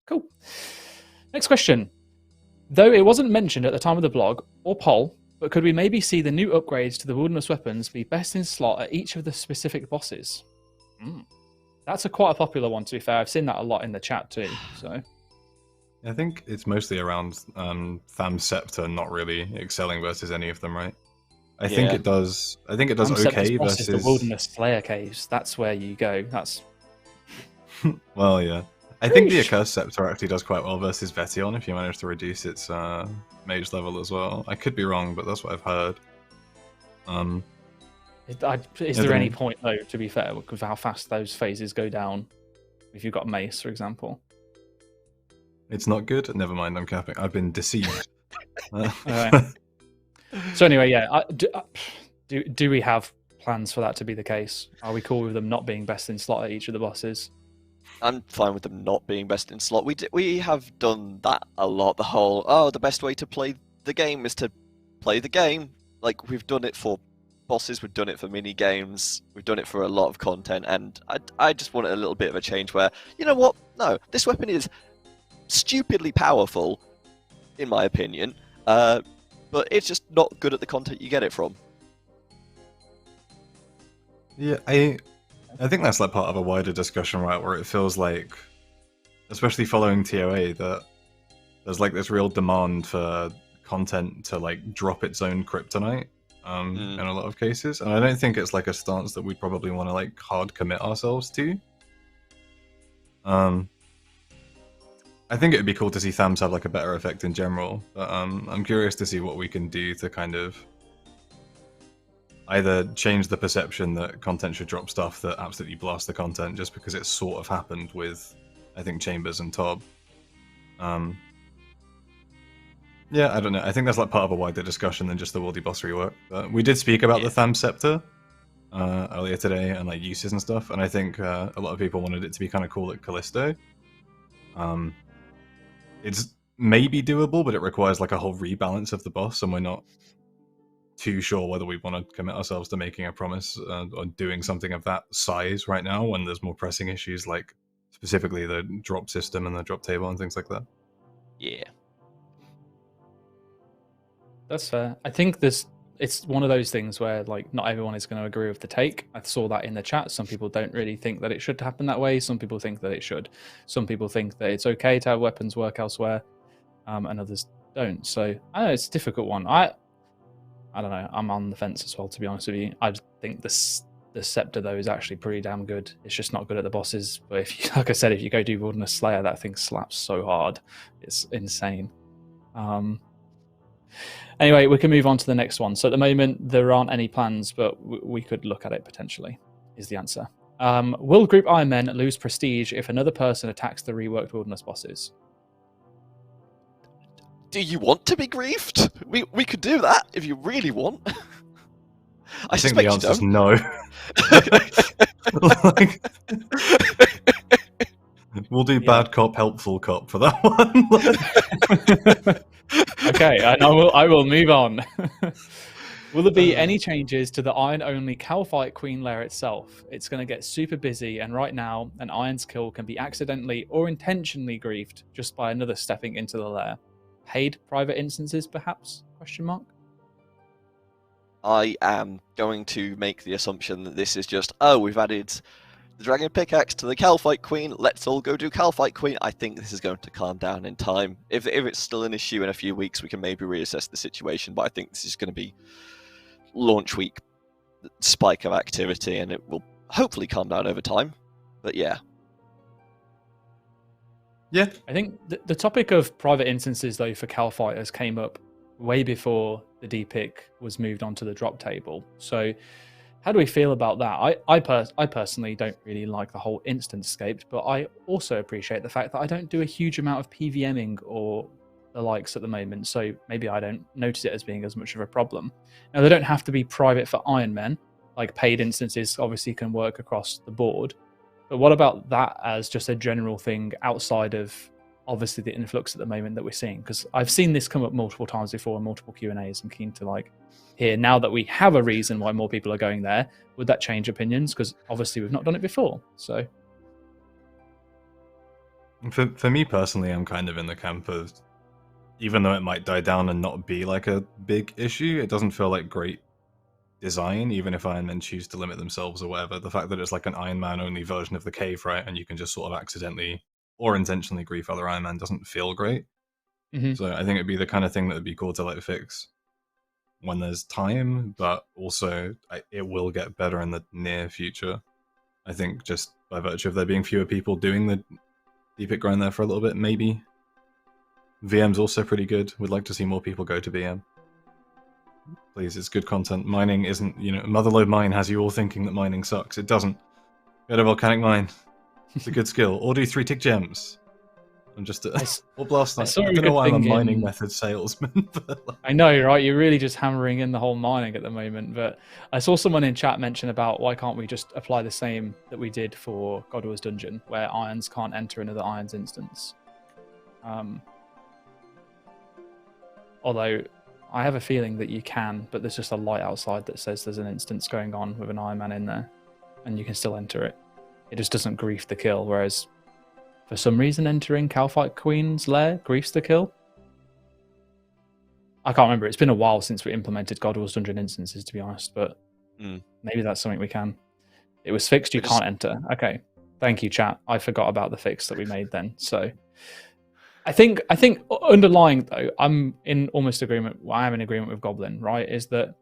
Cool. Next question. Though it wasn't mentioned at the time of the blog or poll, but could we maybe see the new upgrades to the wilderness weapons be best in slot at each of the specific bosses? That's quite a popular one, to be fair. I've seen that a lot in the chat too. So I think it's mostly around Tham's Scepter not really excelling versus any of them, right? I think it does. I think it does okay versus the Wilderness Slayer caves. That's where you go. That's well, yeah. I think the Accursed Scepter actually does quite well versus Veti'on if you manage to reduce its mage level as well. I could be wrong, but that's what I've heard. Is there any point, though, to be fair, with how fast those phases go down if you've got mace, for example? It's not good? Never mind, I'm capping. I've been deceived. So anyway, yeah. Do we have plans for that to be the case? Are we cool with them not being best in slot at each of the bosses? I'm fine with them not being best in slot. We have done that a lot. The whole, the best way to play the game is to play the game. Like, we've done it for bosses, we've done it for mini games, we've done it for a lot of content, and I just wanted a little bit of a change where, you know what? No, this weapon is stupidly powerful, in my opinion, but it's just not good at the content you get it from. Yeah, I think that's like part of a wider discussion, right, where it feels like, especially following TOA, that there's like this real demand for content to like drop its own kryptonite in a lot of cases, and I don't think it's like a stance that we'd probably want to like hard commit ourselves to. I think it would be cool to see Thams have like a better effect in general, but I'm curious to see what we can do to kind of either change the perception that content should drop stuff that absolutely blast the content just because it sort of happened with, I think, Chambers and Tob. Yeah, I don't know. I think that's like part of a wider discussion than just the Wildy Boss Rework. But we did speak about the Tham Scepter earlier today and like uses and stuff, and I think a lot of people wanted it to be kind of cool at Callisto. It's maybe doable, but it requires like a whole rebalance of the boss, and we're not too sure whether we want to commit ourselves to making a promise on doing something of that size right now when there's more pressing issues like specifically the drop system and the drop table and things like that. Yeah. That's fair. I think it's one of those things where like not everyone is going to agree with the take. I saw that in the chat. Some people don't really think that it should happen that way. Some people think that it should. Some people think that it's okay to have weapons work elsewhere, and others don't. So I don't know, it's a difficult one. I don't know. I'm on the fence as well, to be honest with you. I think the scepter though is actually pretty damn good. It's just not good at the bosses. But if you, like I said, if you go do Wilderness Slayer, that thing slaps so hard, it's insane. Anyway, we can move on to the next one. So at the moment, there aren't any plans, but we could look at it potentially, is the answer. Will Group Ironmen lose prestige if another person attacks the reworked Wilderness bosses? Do you want to be griefed? We could do that if you really want. I think the answer is no. We'll do bad cop, helpful cop for that one. Okay, and I will move on. Will there be any changes to the Iron-only Kalphite Queen lair itself? It's going to get super busy, and right now, an Iron's kill can be accidentally or intentionally griefed just by another stepping into the lair. Paid private instances, perhaps? Question mark. I am going to make the assumption that this is just, oh, we've added the Dragon Pickaxe to the Kalphite Queen, let's all go do Kalphite Queen. I think this is going to calm down in time. If it's still an issue in a few weeks, we can maybe reassess the situation, but I think this is going to be launch week spike of activity, and it will hopefully calm down over time. But yeah. Yeah. I think the topic of private instances, though, for Kalphiters came up way before the D-pick was moved onto the drop table. So how do we feel about that? I personally don't really like the whole instance scaped, but I also appreciate the fact that I don't do a huge amount of PVMing or the likes at the moment, so maybe I don't notice it as being as much of a problem. Now, they don't have to be private for Ironmen. Like, paid instances obviously can work across the board. But what about that as just a general thing outside of obviously the influx at the moment that we're seeing? Because I've seen this come up multiple times before in multiple Q&As. I'm keen to hear now that we have a reason why more people are going there. Would that change opinions? Because obviously we've not done it before. So for me personally, I'm kind of in the camp of, even though it might die down and not be like a big issue, it doesn't feel like great design, even if Ironmen choose to limit themselves or whatever. The fact that it's like an Iron Man only version of the cave, right, and you can just sort of accidentally or intentionally grief other Iron Man doesn't feel great. So I think it'd be the kind of thing that would be cool to fix when there's time, but also it will get better in the near future. I think just by virtue of there being fewer people doing the D-pick grind there for a little bit, maybe. VM's also pretty good. We'd like to see more people go to VM. Please, it's good content. Mining isn't, Motherlode Mine has you all thinking that mining sucks. It doesn't. Go to Volcanic Mine. It's a good skill. Or do 3-tick gems. I'm just or blast knife. I don't know why I'm a mining method salesman. But I know, right? You're really just hammering in the whole mining at the moment. But I saw someone in chat mention about why can't we just apply the same that we did for God Wars Dungeon, where irons can't enter another irons instance. Although I have a feeling that you can, but there's just a light outside that says there's an instance going on with an Iron Man in there, and you can still enter it. It just doesn't grief the kill, whereas for some reason entering Kalphite Queen's lair griefs the kill. I can't remember. It's been a while since we implemented God Wars Dungeon instances, to be honest, but maybe that's something we can. It was fixed, you can't enter. Okay. Thank you, chat. I forgot about the fix that we made then. So I think underlying though, I'm in almost agreement. Well, I am in agreement with Goblin, right? Is that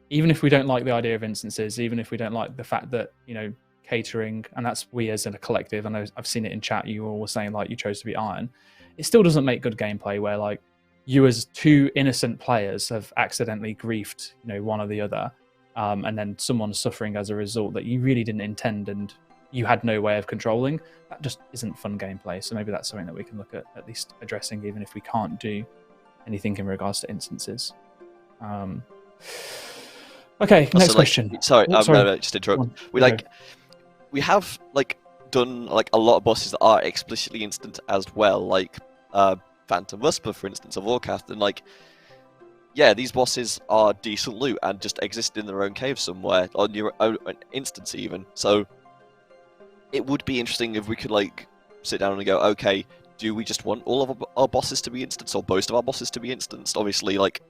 even if we don't like the idea of instances, even if we don't like the fact that, you know, catering, and that's we as in a collective, I know I've seen it in chat, you were all saying like you chose to be Iron, it still doesn't make good gameplay where like you as two innocent players have accidentally griefed, you know, one or the other, and then someone's suffering as a result that you really didn't intend and you had no way of controlling. That just isn't fun gameplay. So maybe that's something that we can look at least addressing, even if we can't do anything in regards to instances. Okay, next question. Sorry, sorry. no, just interrupt. We have like done like a lot of bosses that are explicitly instant as well, like Phantom Whisper, for instance, of Vorkath, and like, yeah, these bosses are decent loot and just exist in their own cave somewhere on your own instance even. So it would be interesting if we could like sit down and go, okay, do we just want all of our bosses to be instanced, or most of our bosses to be instanced? Obviously, like,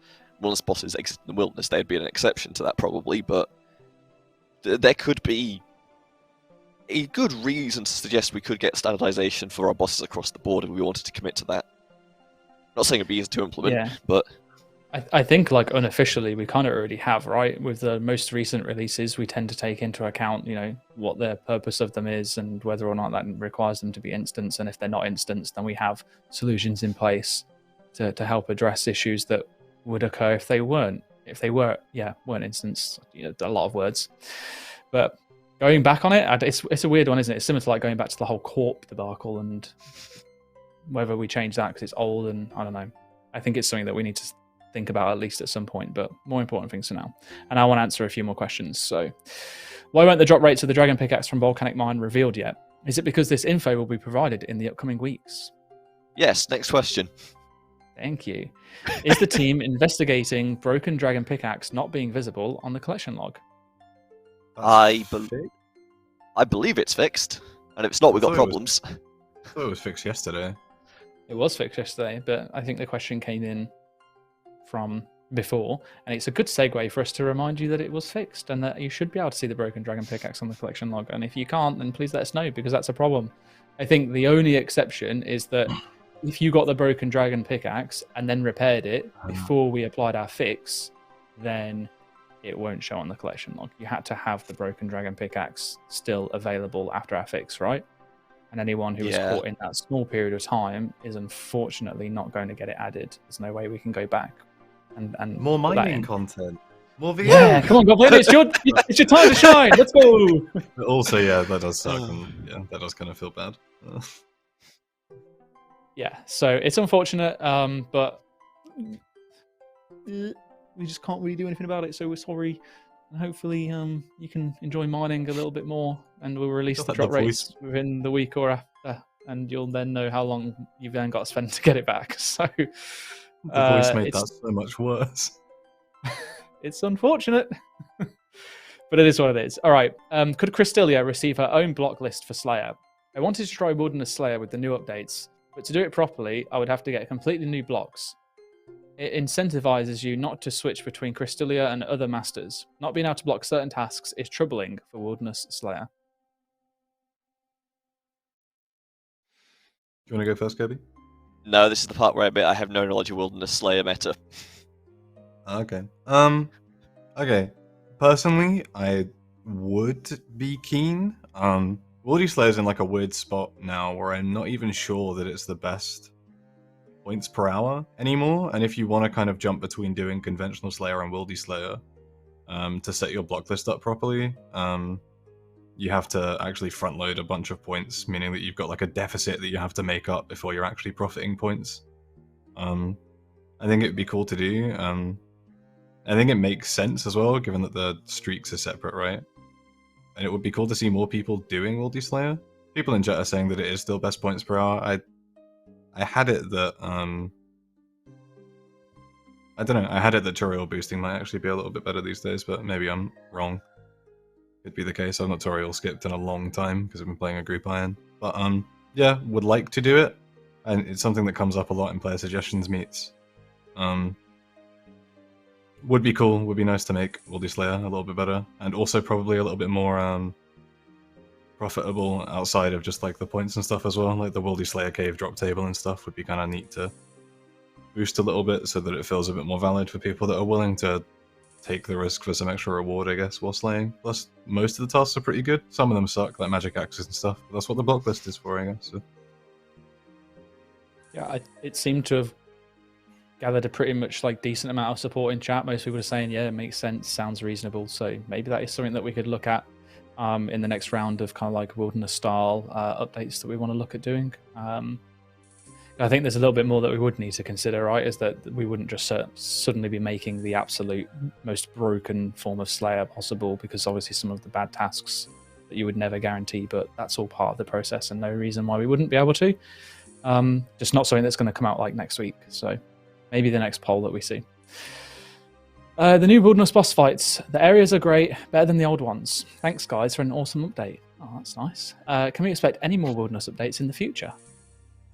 wilderness bosses exist in the wilderness, they'd be an exception to that probably, but there could be a good reason to suggest we could get standardization for our bosses across the board if we wanted to commit to that. Not saying it'd be easy to implement, but I think like unofficially we kind of already have, right? With the most recent releases, we tend to take into account, you know, what the purpose of them is and whether or not that requires them to be instanced. And if they're not instanced, then we have solutions in place to help address issues that would occur if they weren't. If they weren't instanced. You know, a lot of words. But going back on it, it's a weird one, isn't it? It's similar to like going back to the whole Corp debacle and whether we change that because it's old, and I don't know. I think it's something that we need to think about at least at some point, but more important things for now. And I want to answer a few more questions. So, why weren't the drop rates of the Dragon Pickaxe from Volcanic Mine revealed yet? Is it because this info will be provided in the upcoming weeks? Yes, next question. Thank you. Is the team investigating Broken Dragon Pickaxe not being visible on the collection log? I believe it's fixed, and if it's not, we've got problems. I thought it was fixed yesterday. It was fixed yesterday, but I think the question came in from before, and it's a good segue for us to remind you that it was fixed and that you should be able to see the Broken Dragon Pickaxe on the collection log. And if you can't, then please let us know, because that's a problem. I think the only exception is that if you got the Broken Dragon Pickaxe and then repaired it before we applied our fix, then it won't show on the collection log. You had to have the Broken Dragon Pickaxe still available after our fix, right? And anyone who was caught in that small period of time is unfortunately not going to get it added. There's no way we can go back and more mining content. More VR. Yeah, come on, Goblin, it's your time to shine. Let's go. Also, yeah, that does suck. And, yeah, that does kind of feel bad. Yeah, so it's unfortunate, but we just can't really do anything about it. So we're sorry. And hopefully, you can enjoy mining a little bit more, and we'll release the drop rates within the week or after, and you'll then know how long you've then got to spend to get it back. So the voice made that so much worse. It's unfortunate, but it is what it is. All right. Could Krystilia receive her own block list for Slayer? I wanted to try Wilderness Slayer with the new updates, but to do it properly, I would have to get completely new blocks. It incentivizes you not to switch between Krystilia and other masters. Not being able to block certain tasks is troubling for Wilderness Slayer. Do you want to go first, Kirby? No, this is the part where I have no knowledge of Wilderness Slayer meta. Okay. Okay. Personally, I would be keen. Wildy Slayer's in like a weird spot now where I'm not even sure that it's the best points per hour anymore. And if you want to kind of jump between doing conventional Slayer and Wildy Slayer, to set your block list up properly, you have to actually front load a bunch of points, meaning that you've got like a deficit that you have to make up before you're actually profiting points. I think it would be cool to do. I think it makes sense as well, given that the streaks are separate, right? And it would be cool to see more people doing Wildy Slayer. People in chat are saying that it is still best points per hour. I had it that I don't know. I had it that tutorial boosting might actually be a little bit better these days, but maybe I'm wrong. Could be the case. I've not tutorial skipped in a long time because I've been playing a Group Iron. But yeah, would like to do it, and it's something that comes up a lot in player suggestions meets. Would be cool. Would be nice to make Wildy Slayer a little bit better, and also probably a little bit more profitable outside of just like the points and stuff as well. Like the Wildy Slayer Cave drop table and stuff would be kind of neat to boost a little bit so that it feels a bit more valid for people that are willing to take the risk for some extra reward, I guess, while slaying. Plus, most of the tasks are pretty good. Some of them suck, like magic axes and stuff. But that's what the block list is for, I guess. So. Yeah, it seemed to have gathered a pretty much like decent amount of support in chat. Most people are saying, yeah, it makes sense, sounds reasonable. So maybe that is something that we could look at in the next round of kind of like wilderness style updates that we want to look at doing. I think there's a little bit more that we would need to consider, right? Is that we wouldn't just suddenly be making the absolute most broken form of Slayer possible, because obviously some of the bad tasks that you would never guarantee, but that's all part of the process and no reason why we wouldn't be able to. Just not something that's going to come out like next week. So maybe the next poll that we see. The new Wilderness boss fights. The areas are great, better than the old ones. Thanks, guys, for an awesome update. Oh, that's nice. Can we expect any more Wilderness updates in the future?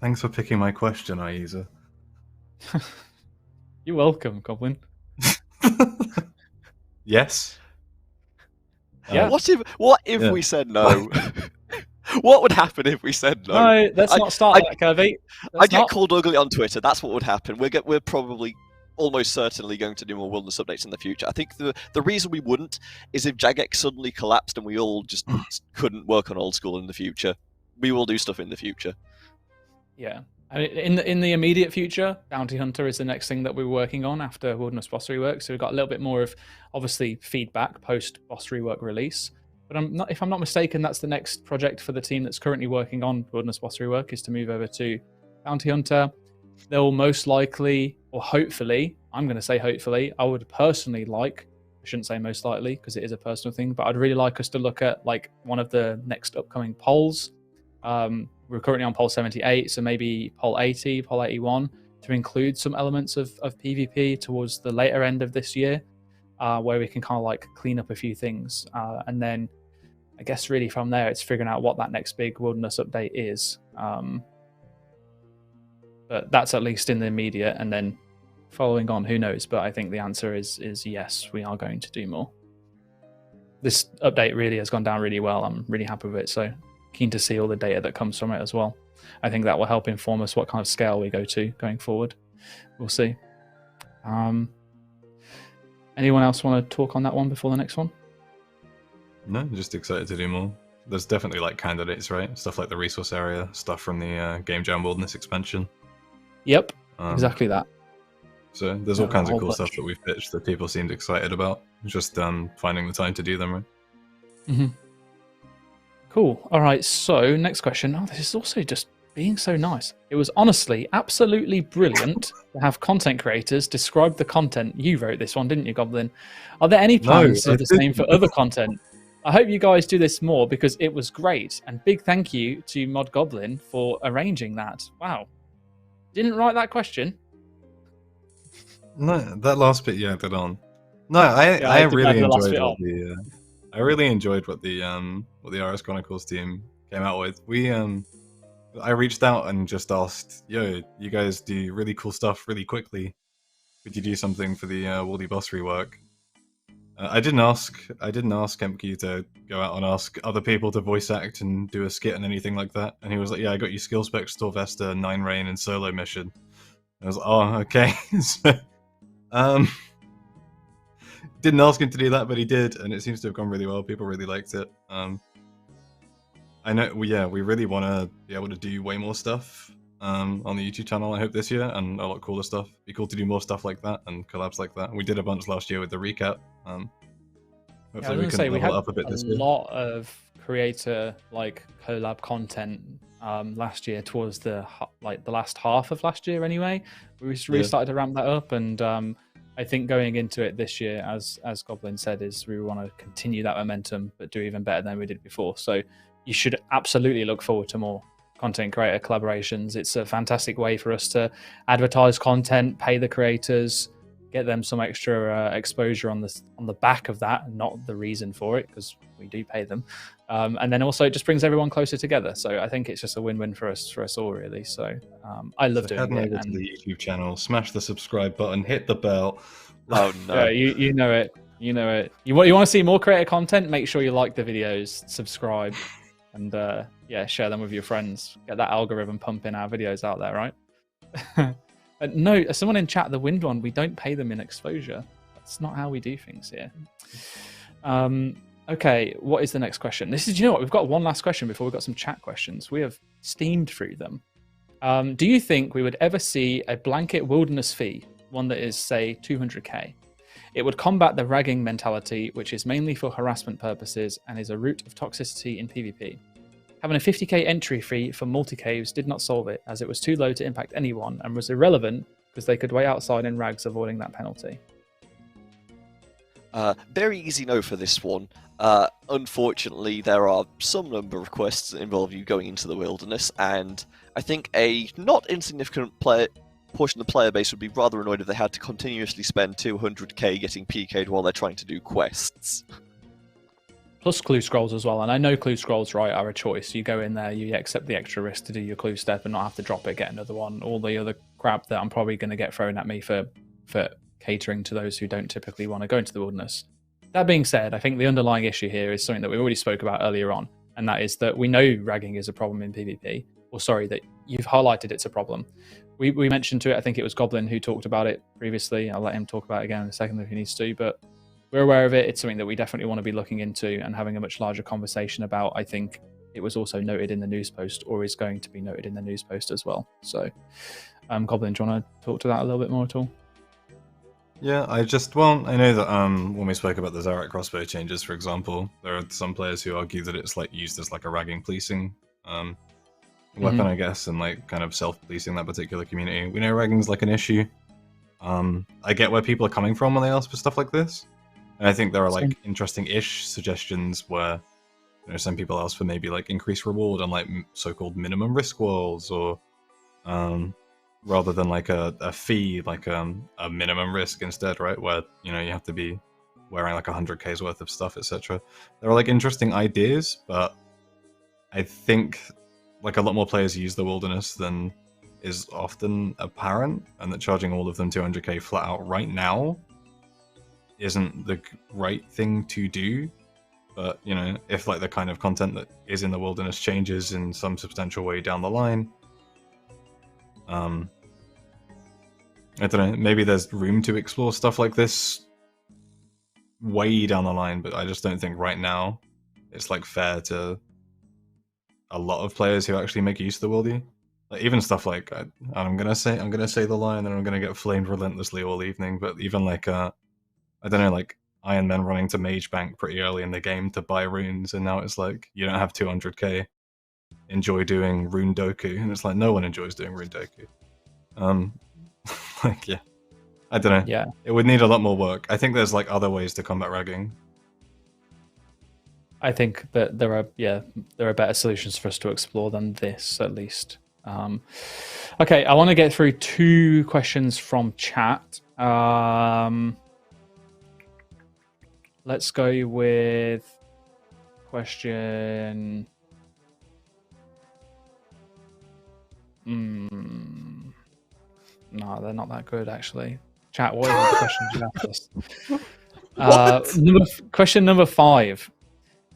Thanks for picking my question, Ayiza. You're welcome, Goblin. Yes. Yeah. What if we said no? What would happen if we said no? No, let's not start that, Kirby. I get called ugly on Twitter. That's what would happen. We're probably almost certainly going to do more wilderness updates in the future. I think the reason we wouldn't is if Jagex suddenly collapsed and we all just couldn't work on Oldschool in the future. We will do stuff in the future. Yeah. I mean, in the immediate future, Bounty Hunter is the next thing that we're working on after Wilderness Boss Rework. So we've got a little bit more of, obviously, feedback post Boss Rework release. But if I'm not mistaken, that's the next project for the team that's currently working on Wilderness Boss Rework, is to move over to Bounty Hunter. They'll most likely, or hopefully, I'm going to say hopefully, I would personally like, I shouldn't say most likely because it is a personal thing, but I'd really like us to look at like one of the next upcoming polls. We're currently on poll 78, so maybe poll 80, poll 81, to include some elements of PvP towards the later end of this year, where we can kind of like clean up a few things. And then I guess really from there, it's figuring out what that next big wilderness update is. But that's at least in the immediate, and then following on, who knows? But I think the answer is yes, we are going to do more. This update really has gone down really well. I'm really happy with it. So keen to see all the data that comes from it as well. I think that will help inform us what kind of scale we go to going forward. We'll see. Anyone else want to talk on that one before the next one? No, just excited to do more. There's definitely like candidates, right? Stuff like the resource area, stuff from the Game Jam Wilderness expansion. Yep, exactly that. So there's all kinds of cool stuff that we've pitched that people seemed excited about. Just finding the time to do them, right? Mm-hmm. Cool. All right, so next question. Oh, this is also just being so nice. It was honestly absolutely brilliant to have content creators describe the content. You wrote this one, didn't you, Goblin? Are there any plans to do the same for other content? I hope you guys do this more because it was great. And big thank you to Mod Goblin for arranging that. Wow. Didn't write that question. No, that last bit, yeah, dead on. No, I really enjoyed what I really enjoyed what the RS Chronicles team came out with. I reached out and just asked, yo, you guys do really cool stuff really quickly. Could you do something for the Wildy Boss Rework? I didn't ask MQ to go out and ask other people to voice act and do a skit and anything like that. And he was like, yeah, I got you Skill Spec, Storvesta, 9 Rain, and Solo Mission. I was like, oh, okay. So, didn't ask him to do that, but he did, and it seems to have gone really well. People really liked it. I know, we really want to be able to do way more stuff on the YouTube channel, I hope, this year, and a lot cooler stuff. It'd be cool to do more stuff like that and collabs like that. We did a bunch last year with the recap. Hopefully we can level up a bit this year. We had a lot of creator collab content last year towards the last half of last year anyway. We really started to ramp that up, and I think going into it this year, as Goblin said, is we want to continue that momentum but do even better than we did before. So you should absolutely look forward to more content creator collaborations. It's a fantastic way for us to advertise content, pay the creators, get them some extra exposure on the back of that, not the reason for it, because we do pay them. And then also it just brings everyone closer together. So I think it's just a win-win for us all, really. So I love doing it. Head over to the YouTube channel, smash the subscribe button, hit the bell. Oh no! You know it. You know it. You want to see more creator content? Make sure you like the videos, subscribe, and yeah, share them with your friends. Get that algorithm pumping our videos out there, right? No, someone in chat, the wind one, we don't pay them in exposure. That's not how we do things here. Okay, what is the next question? This is, you know what, we've got one last question before we've got some chat questions. We have steamed through them. Do you think we would ever see a blanket wilderness fee, one that is, say, 200k? It would combat the ragging mentality, which is mainly for harassment purposes and is a root of toxicity in PvP. Having a 50k entry fee for multi-caves did not solve it, as it was too low to impact anyone and was irrelevant because they could wait outside in rags avoiding that penalty. Very easy no for this one. Unfortunately, there are some number of quests that involve you going into the wilderness, and I think a not insignificant portion of the player base would be rather annoyed if they had to continuously spend 200k getting PK'd while they're trying to do quests. Plus clue scrolls as well, and I know clue scrolls, right, are a choice. You go in there, you accept the extra risk to do your clue step and not have to drop it, get another one. All the other crap that I'm probably going to get thrown at me for catering to those who don't typically want to go into the wilderness. That being said, I think the underlying issue here is something that we already spoke about earlier on, and that is that we know ragging is a problem in PvP. Or sorry, that you've highlighted it's a problem. We mentioned to it, I think it was Goblin who talked about it previously. I'll let him talk about it again in a second if he needs to, but we're aware of it. It's something that we definitely want to be looking into and having a much larger conversation about. I think it was also noted in the news post, or is going to be noted in the news post as well. So, Goblin, do you want to talk to that a little bit more at all? Yeah, I know that when we spoke about the Zarek crossbow changes, for example, there are some players who argue that it's like used as like a ragging policing weapon, I guess, and like kind of self-policing that particular community. We know ragging's like an issue. I get where people are coming from when they ask for stuff like this, and I think there are like interesting-ish suggestions where, you know, some people ask for maybe like increased reward on like so-called minimum risk walls, or rather than like a fee, like a minimum risk instead, right? Where, you know, you have to be wearing like 100k's worth of stuff, etc. There are like interesting ideas, but I think like a lot more players use the wilderness than is often apparent, and that charging all of them 200k flat out right now isn't the right thing to do. But, you know, if like the kind of content that is in the wilderness changes in some substantial way down the line, I don't know, maybe there's room to explore stuff like this way down the line, but I just don't think right now it's like fair to a lot of players who actually make use of the wildy. Like even stuff like I'm gonna say the line and I'm gonna get flamed relentlessly all evening, but even like I don't know, like Iron Men running to Mage Bank pretty early in the game to buy runes, and now it's like you don't have 200k. Enjoy doing rune doku, and it's like no one enjoys doing rune doku. Like, yeah, I don't know. Yeah, it would need a lot more work. I think there's like other ways to combat ragging. I think that there are better solutions for us to explore than this, at least. Okay, I want to get through two questions from chat. Let's go with question. No, they're not that good, actually. Chat, what are the questions you asked us? Question number 5.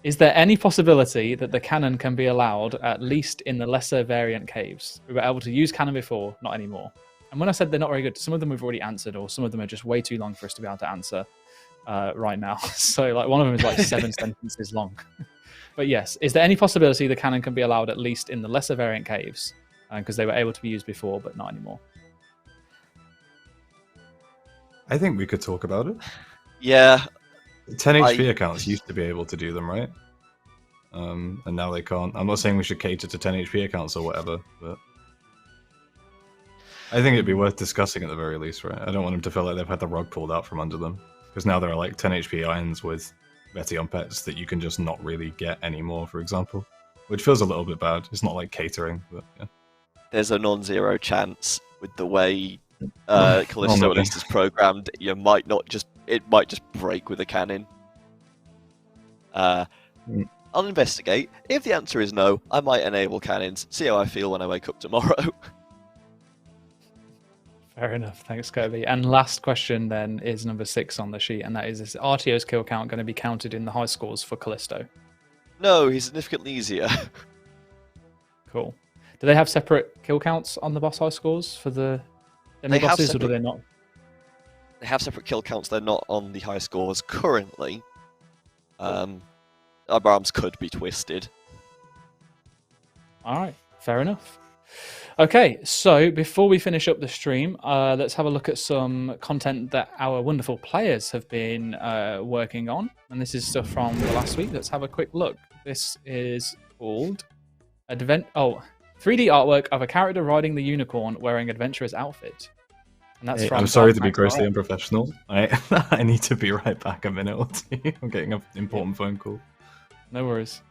Is there any possibility that the cannon can be allowed, at least in the lesser variant caves? We were able to use cannon before, not anymore. And when I said they're not very good, some of them we've already answered, or some of them are just way too long for us to be able to answer right now. So like one of them is like 7 sentences long. But yes, is there any possibility the cannon can be allowed at least in the lesser variant caves? Because they were able to be used before, but not anymore. I think we could talk about it. Yeah. 10 HP accounts used to be able to do them, right? And now they can't. I'm not saying we should cater to 10 HP accounts or whatever, but I think it'd be worth discussing at the very least, right? I don't want them to feel like they've had the rug pulled out from under them. Because now there are like 10 HP irons with Veti'on pets that you can just not really get anymore, for example. Which feels a little bit bad. It's not like catering, but yeah. There's a non-zero chance with the way Callisto at least is programmed. It might just break with a cannon. I'll investigate. If the answer is no, I might enable cannons. See how I feel when I wake up tomorrow. Fair enough. Thanks, Kirby. And last question then is number 6 on the sheet, and that is Artio's kill count going to be counted in the high scores for Callisto? No, he's significantly easier. Cool. Do they have separate kill counts on the boss high scores for the They have bosses, or do separate- they not? They have separate kill counts. They're not on the high scores currently. Our arms could be twisted. All right, fair enough. Okay, so before we finish up the stream, let's have a look at some content that our wonderful players have been working on. And this is stuff from the last week. Let's have a quick look. This is called 3D artwork of a character riding the unicorn wearing adventurer's outfit. And that's Hey, from I'm sorry to be Max grossly Ryan. unprofessional. I need to be right back a minute or two. I'm getting an important phone call. No worries.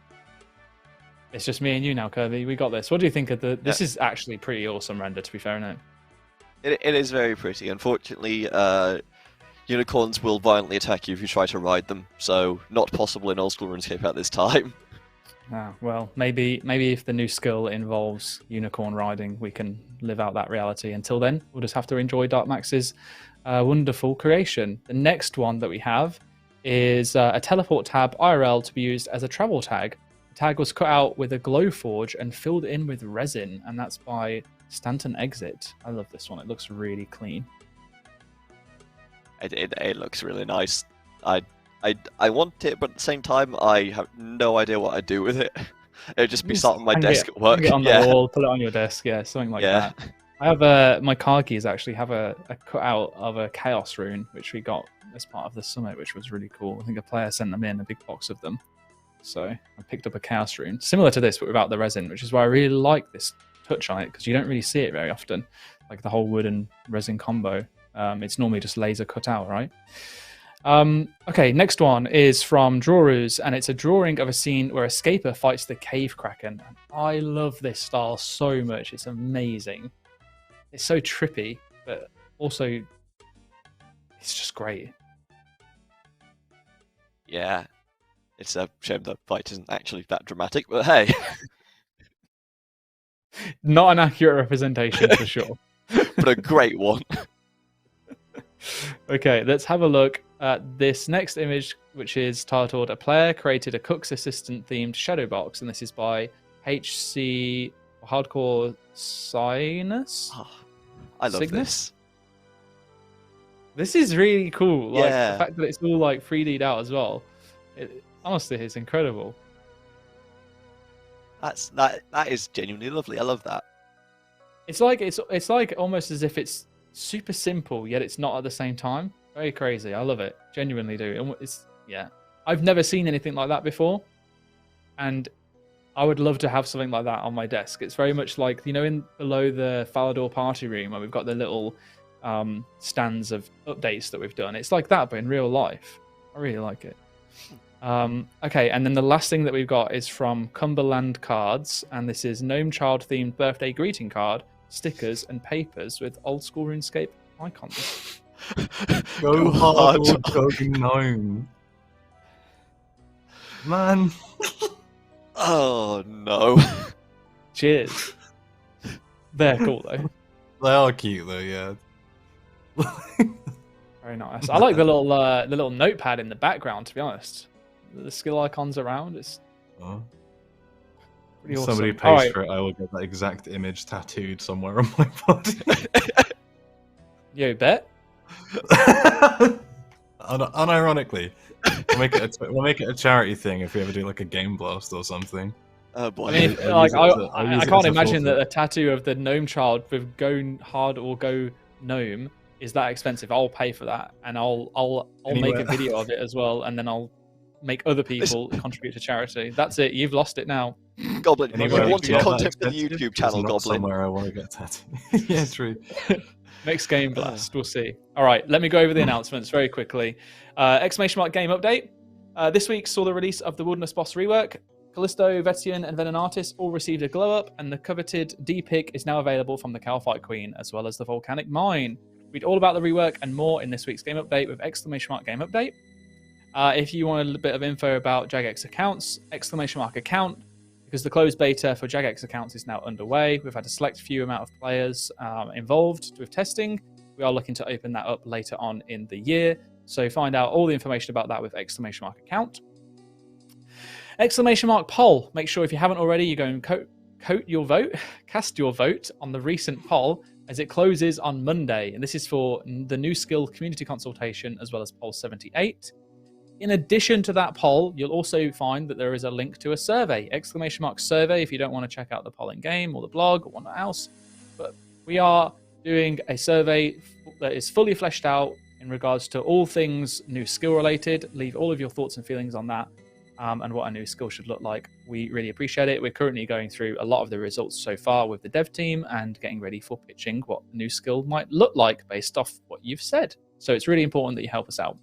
It's just me and you now, Kirby. We got this. What do you think of the... This is actually pretty awesome render, to be fair, isn't it? It is very pretty. Unfortunately, unicorns will violently attack you if you try to ride them, so not possible in old school RuneScape at this time. Ah, well, maybe if the new skill involves unicorn riding, we can live out that reality. Until then, we'll just have to enjoy Dark Max's wonderful creation. The next one that we have is a teleport tab IRL to be used as a travel tag. The tag was cut out with a glow forge and filled in with resin, and that's by Stanton Exit. I love this one. It looks really clean. It looks really nice. I want it, but at the same time, I have no idea what I'd do with it. It'd just be sat on my desk at work. Hang it on the Yeah. wall, put it on your desk, yeah, something like Yeah. that. I have my card keys actually have a cutout of a chaos rune, which we got as part of the summit, which was really cool. I think a player sent them in, a big box of them. So I picked up a chaos rune, similar to this, but without the resin, which is why I really like this touch on it, because you don't really see it very often, like the whole wood and resin combo. It's normally just laser cut out, right? Okay, next one is from Drawers, and it's a drawing of a scene where a scaper fights the cave kraken. I love this style so much. It's amazing. It's so trippy, but also it's just great. Yeah. It's a shame the fight isn't actually that dramatic, but hey. Not an accurate representation for sure. But a great one. Okay, let's have a look at this next image, which is titled "A Player Created a Cook's Assistant Themed Shadow Box," and this is by HC Hardcore Sinus. Oh, I love Cygnus? this. This is really cool. Like Yeah. the fact that it's all like 3D'd out as well. Honestly, it's incredible. That is genuinely lovely. I love that. It's like almost as if it's super simple, yet it's not at the same time. Very crazy. I love it. Genuinely do. I've never seen anything like that before, and I would love to have something like that on my desk. It's very much like, you know, in below the Falador party room where we've got the little stands of updates that we've done. It's like that, but in real life. I really like it. Okay, and then the last thing that we've got is from Cumberland Cards, and this is Gnome Child themed birthday greeting card, stickers, and papers with old school RuneScape icons. Go hard, go gnome. Man. Oh no. Cheers. They're cool though. They are cute though, yeah. Very nice. I like the little notepad in the background, to be honest. The skill icons around, it's Oh. pretty If awesome. somebody All pays right. for it, I will get that exact image tattooed somewhere on my body. Yo, bet. Unironically, we'll make it a charity thing if we ever do like a game blast or something. Oh boy. I mean, I'll use it as a- I'll use I it can't as a imagine that forfeit. a tattoo of the gnome child with go hard or go gnome is that expensive. I'll pay for that, and I'll make Anywhere. a video of it as well, and then I'll make other people contribute to charity. That's it. You've lost it now. Goblin, Anywhere you we wanted get that content for the expensive YouTube is channel, not Goblin. Somewhere I want to get tattooed. Yeah, true. Next game blast, we'll see. All right, let me go over the announcements very quickly. Exclamation mark game update. This week saw the release of the Wilderness Boss Rework. Callisto, Veti'on, and Veti'on all received a glow up, and the coveted D pick is now available from the Kalphite Queen, as well as the Volcanic Mine. Read all about the rework and more in this week's game update with exclamation mark game update. If you want a little bit of info about Jagex accounts, exclamation mark account, because the closed beta for Jagex accounts is now underway. We've had a select few amount of players involved with testing. We are looking to open that up later on in the year. So find out all the information about that with exclamation mark account. !Poll. Make sure if you haven't already, you go and cast your vote on the recent poll as it closes on Monday. And this is for the new skill community consultation as well as poll 78. In addition to that poll, you'll also find that there is a link to a survey, !survey, if you don't want to check out the poll in game or the blog or whatnot else. But we are doing a survey that is fully fleshed out in regards to all things new skill related. Leave all of your thoughts and feelings on that and what a new skill should look like. We really appreciate it. We're currently going through a lot of the results so far with the dev team and getting ready for pitching what the new skill might look like based off what you've said. So it's really important that you help us out.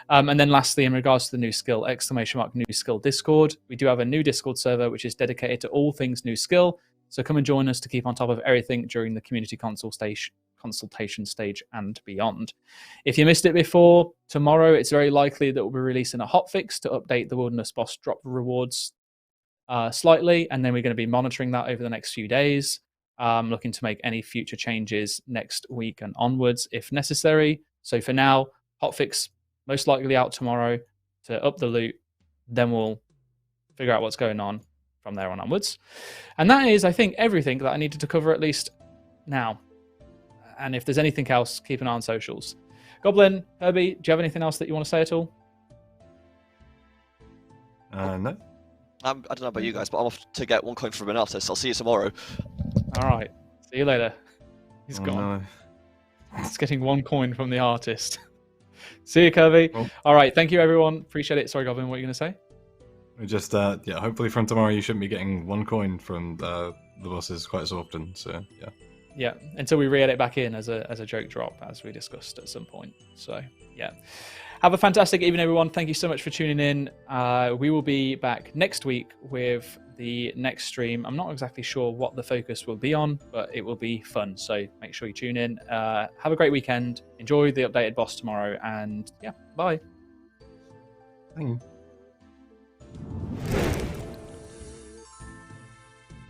And then lastly, in regards to the new skill, !new skill Discord. We do have a new Discord server which is dedicated to all things new skill. So come and join us to keep on top of everything during the community consultation stage and beyond. If you missed it before, tomorrow it's very likely that we'll be releasing a hotfix to update the Wilderness Boss drop rewards slightly, and then we're going to be monitoring that over the next few days, looking to make any future changes next week and onwards if necessary. So for now, hotfix most likely out tomorrow to up the loot, then we'll figure out what's going on from there on onwards. And that is, I think, everything that I needed to cover at least now. And if there's anything else, keep an eye on socials. Goblin, Kirby, do you have anything else that you want to say at all? No. I don't know about you guys, but I'm off to get 1 coin from an artist. I'll see you tomorrow. All right. See you later. He's gone. No. He's getting 1 coin from the artist. See you, Kirby. Well, all right. Thank you, everyone. Appreciate it. Sorry, Goblin, what are you going to say? Just, yeah, hopefully from tomorrow you shouldn't be getting 1 coin from the bosses quite so often, so, yeah. Yeah, until we re-edit back in as a joke drop, as we discussed at some point. So, yeah. Have a fantastic evening, everyone. Thank you so much for tuning in. We will be back next week with the next stream. I'm not exactly sure what the focus will be on, but it will be fun. So make sure you tune in. Have a great weekend. Enjoy the updated boss tomorrow. And, yeah, bye. Thank you.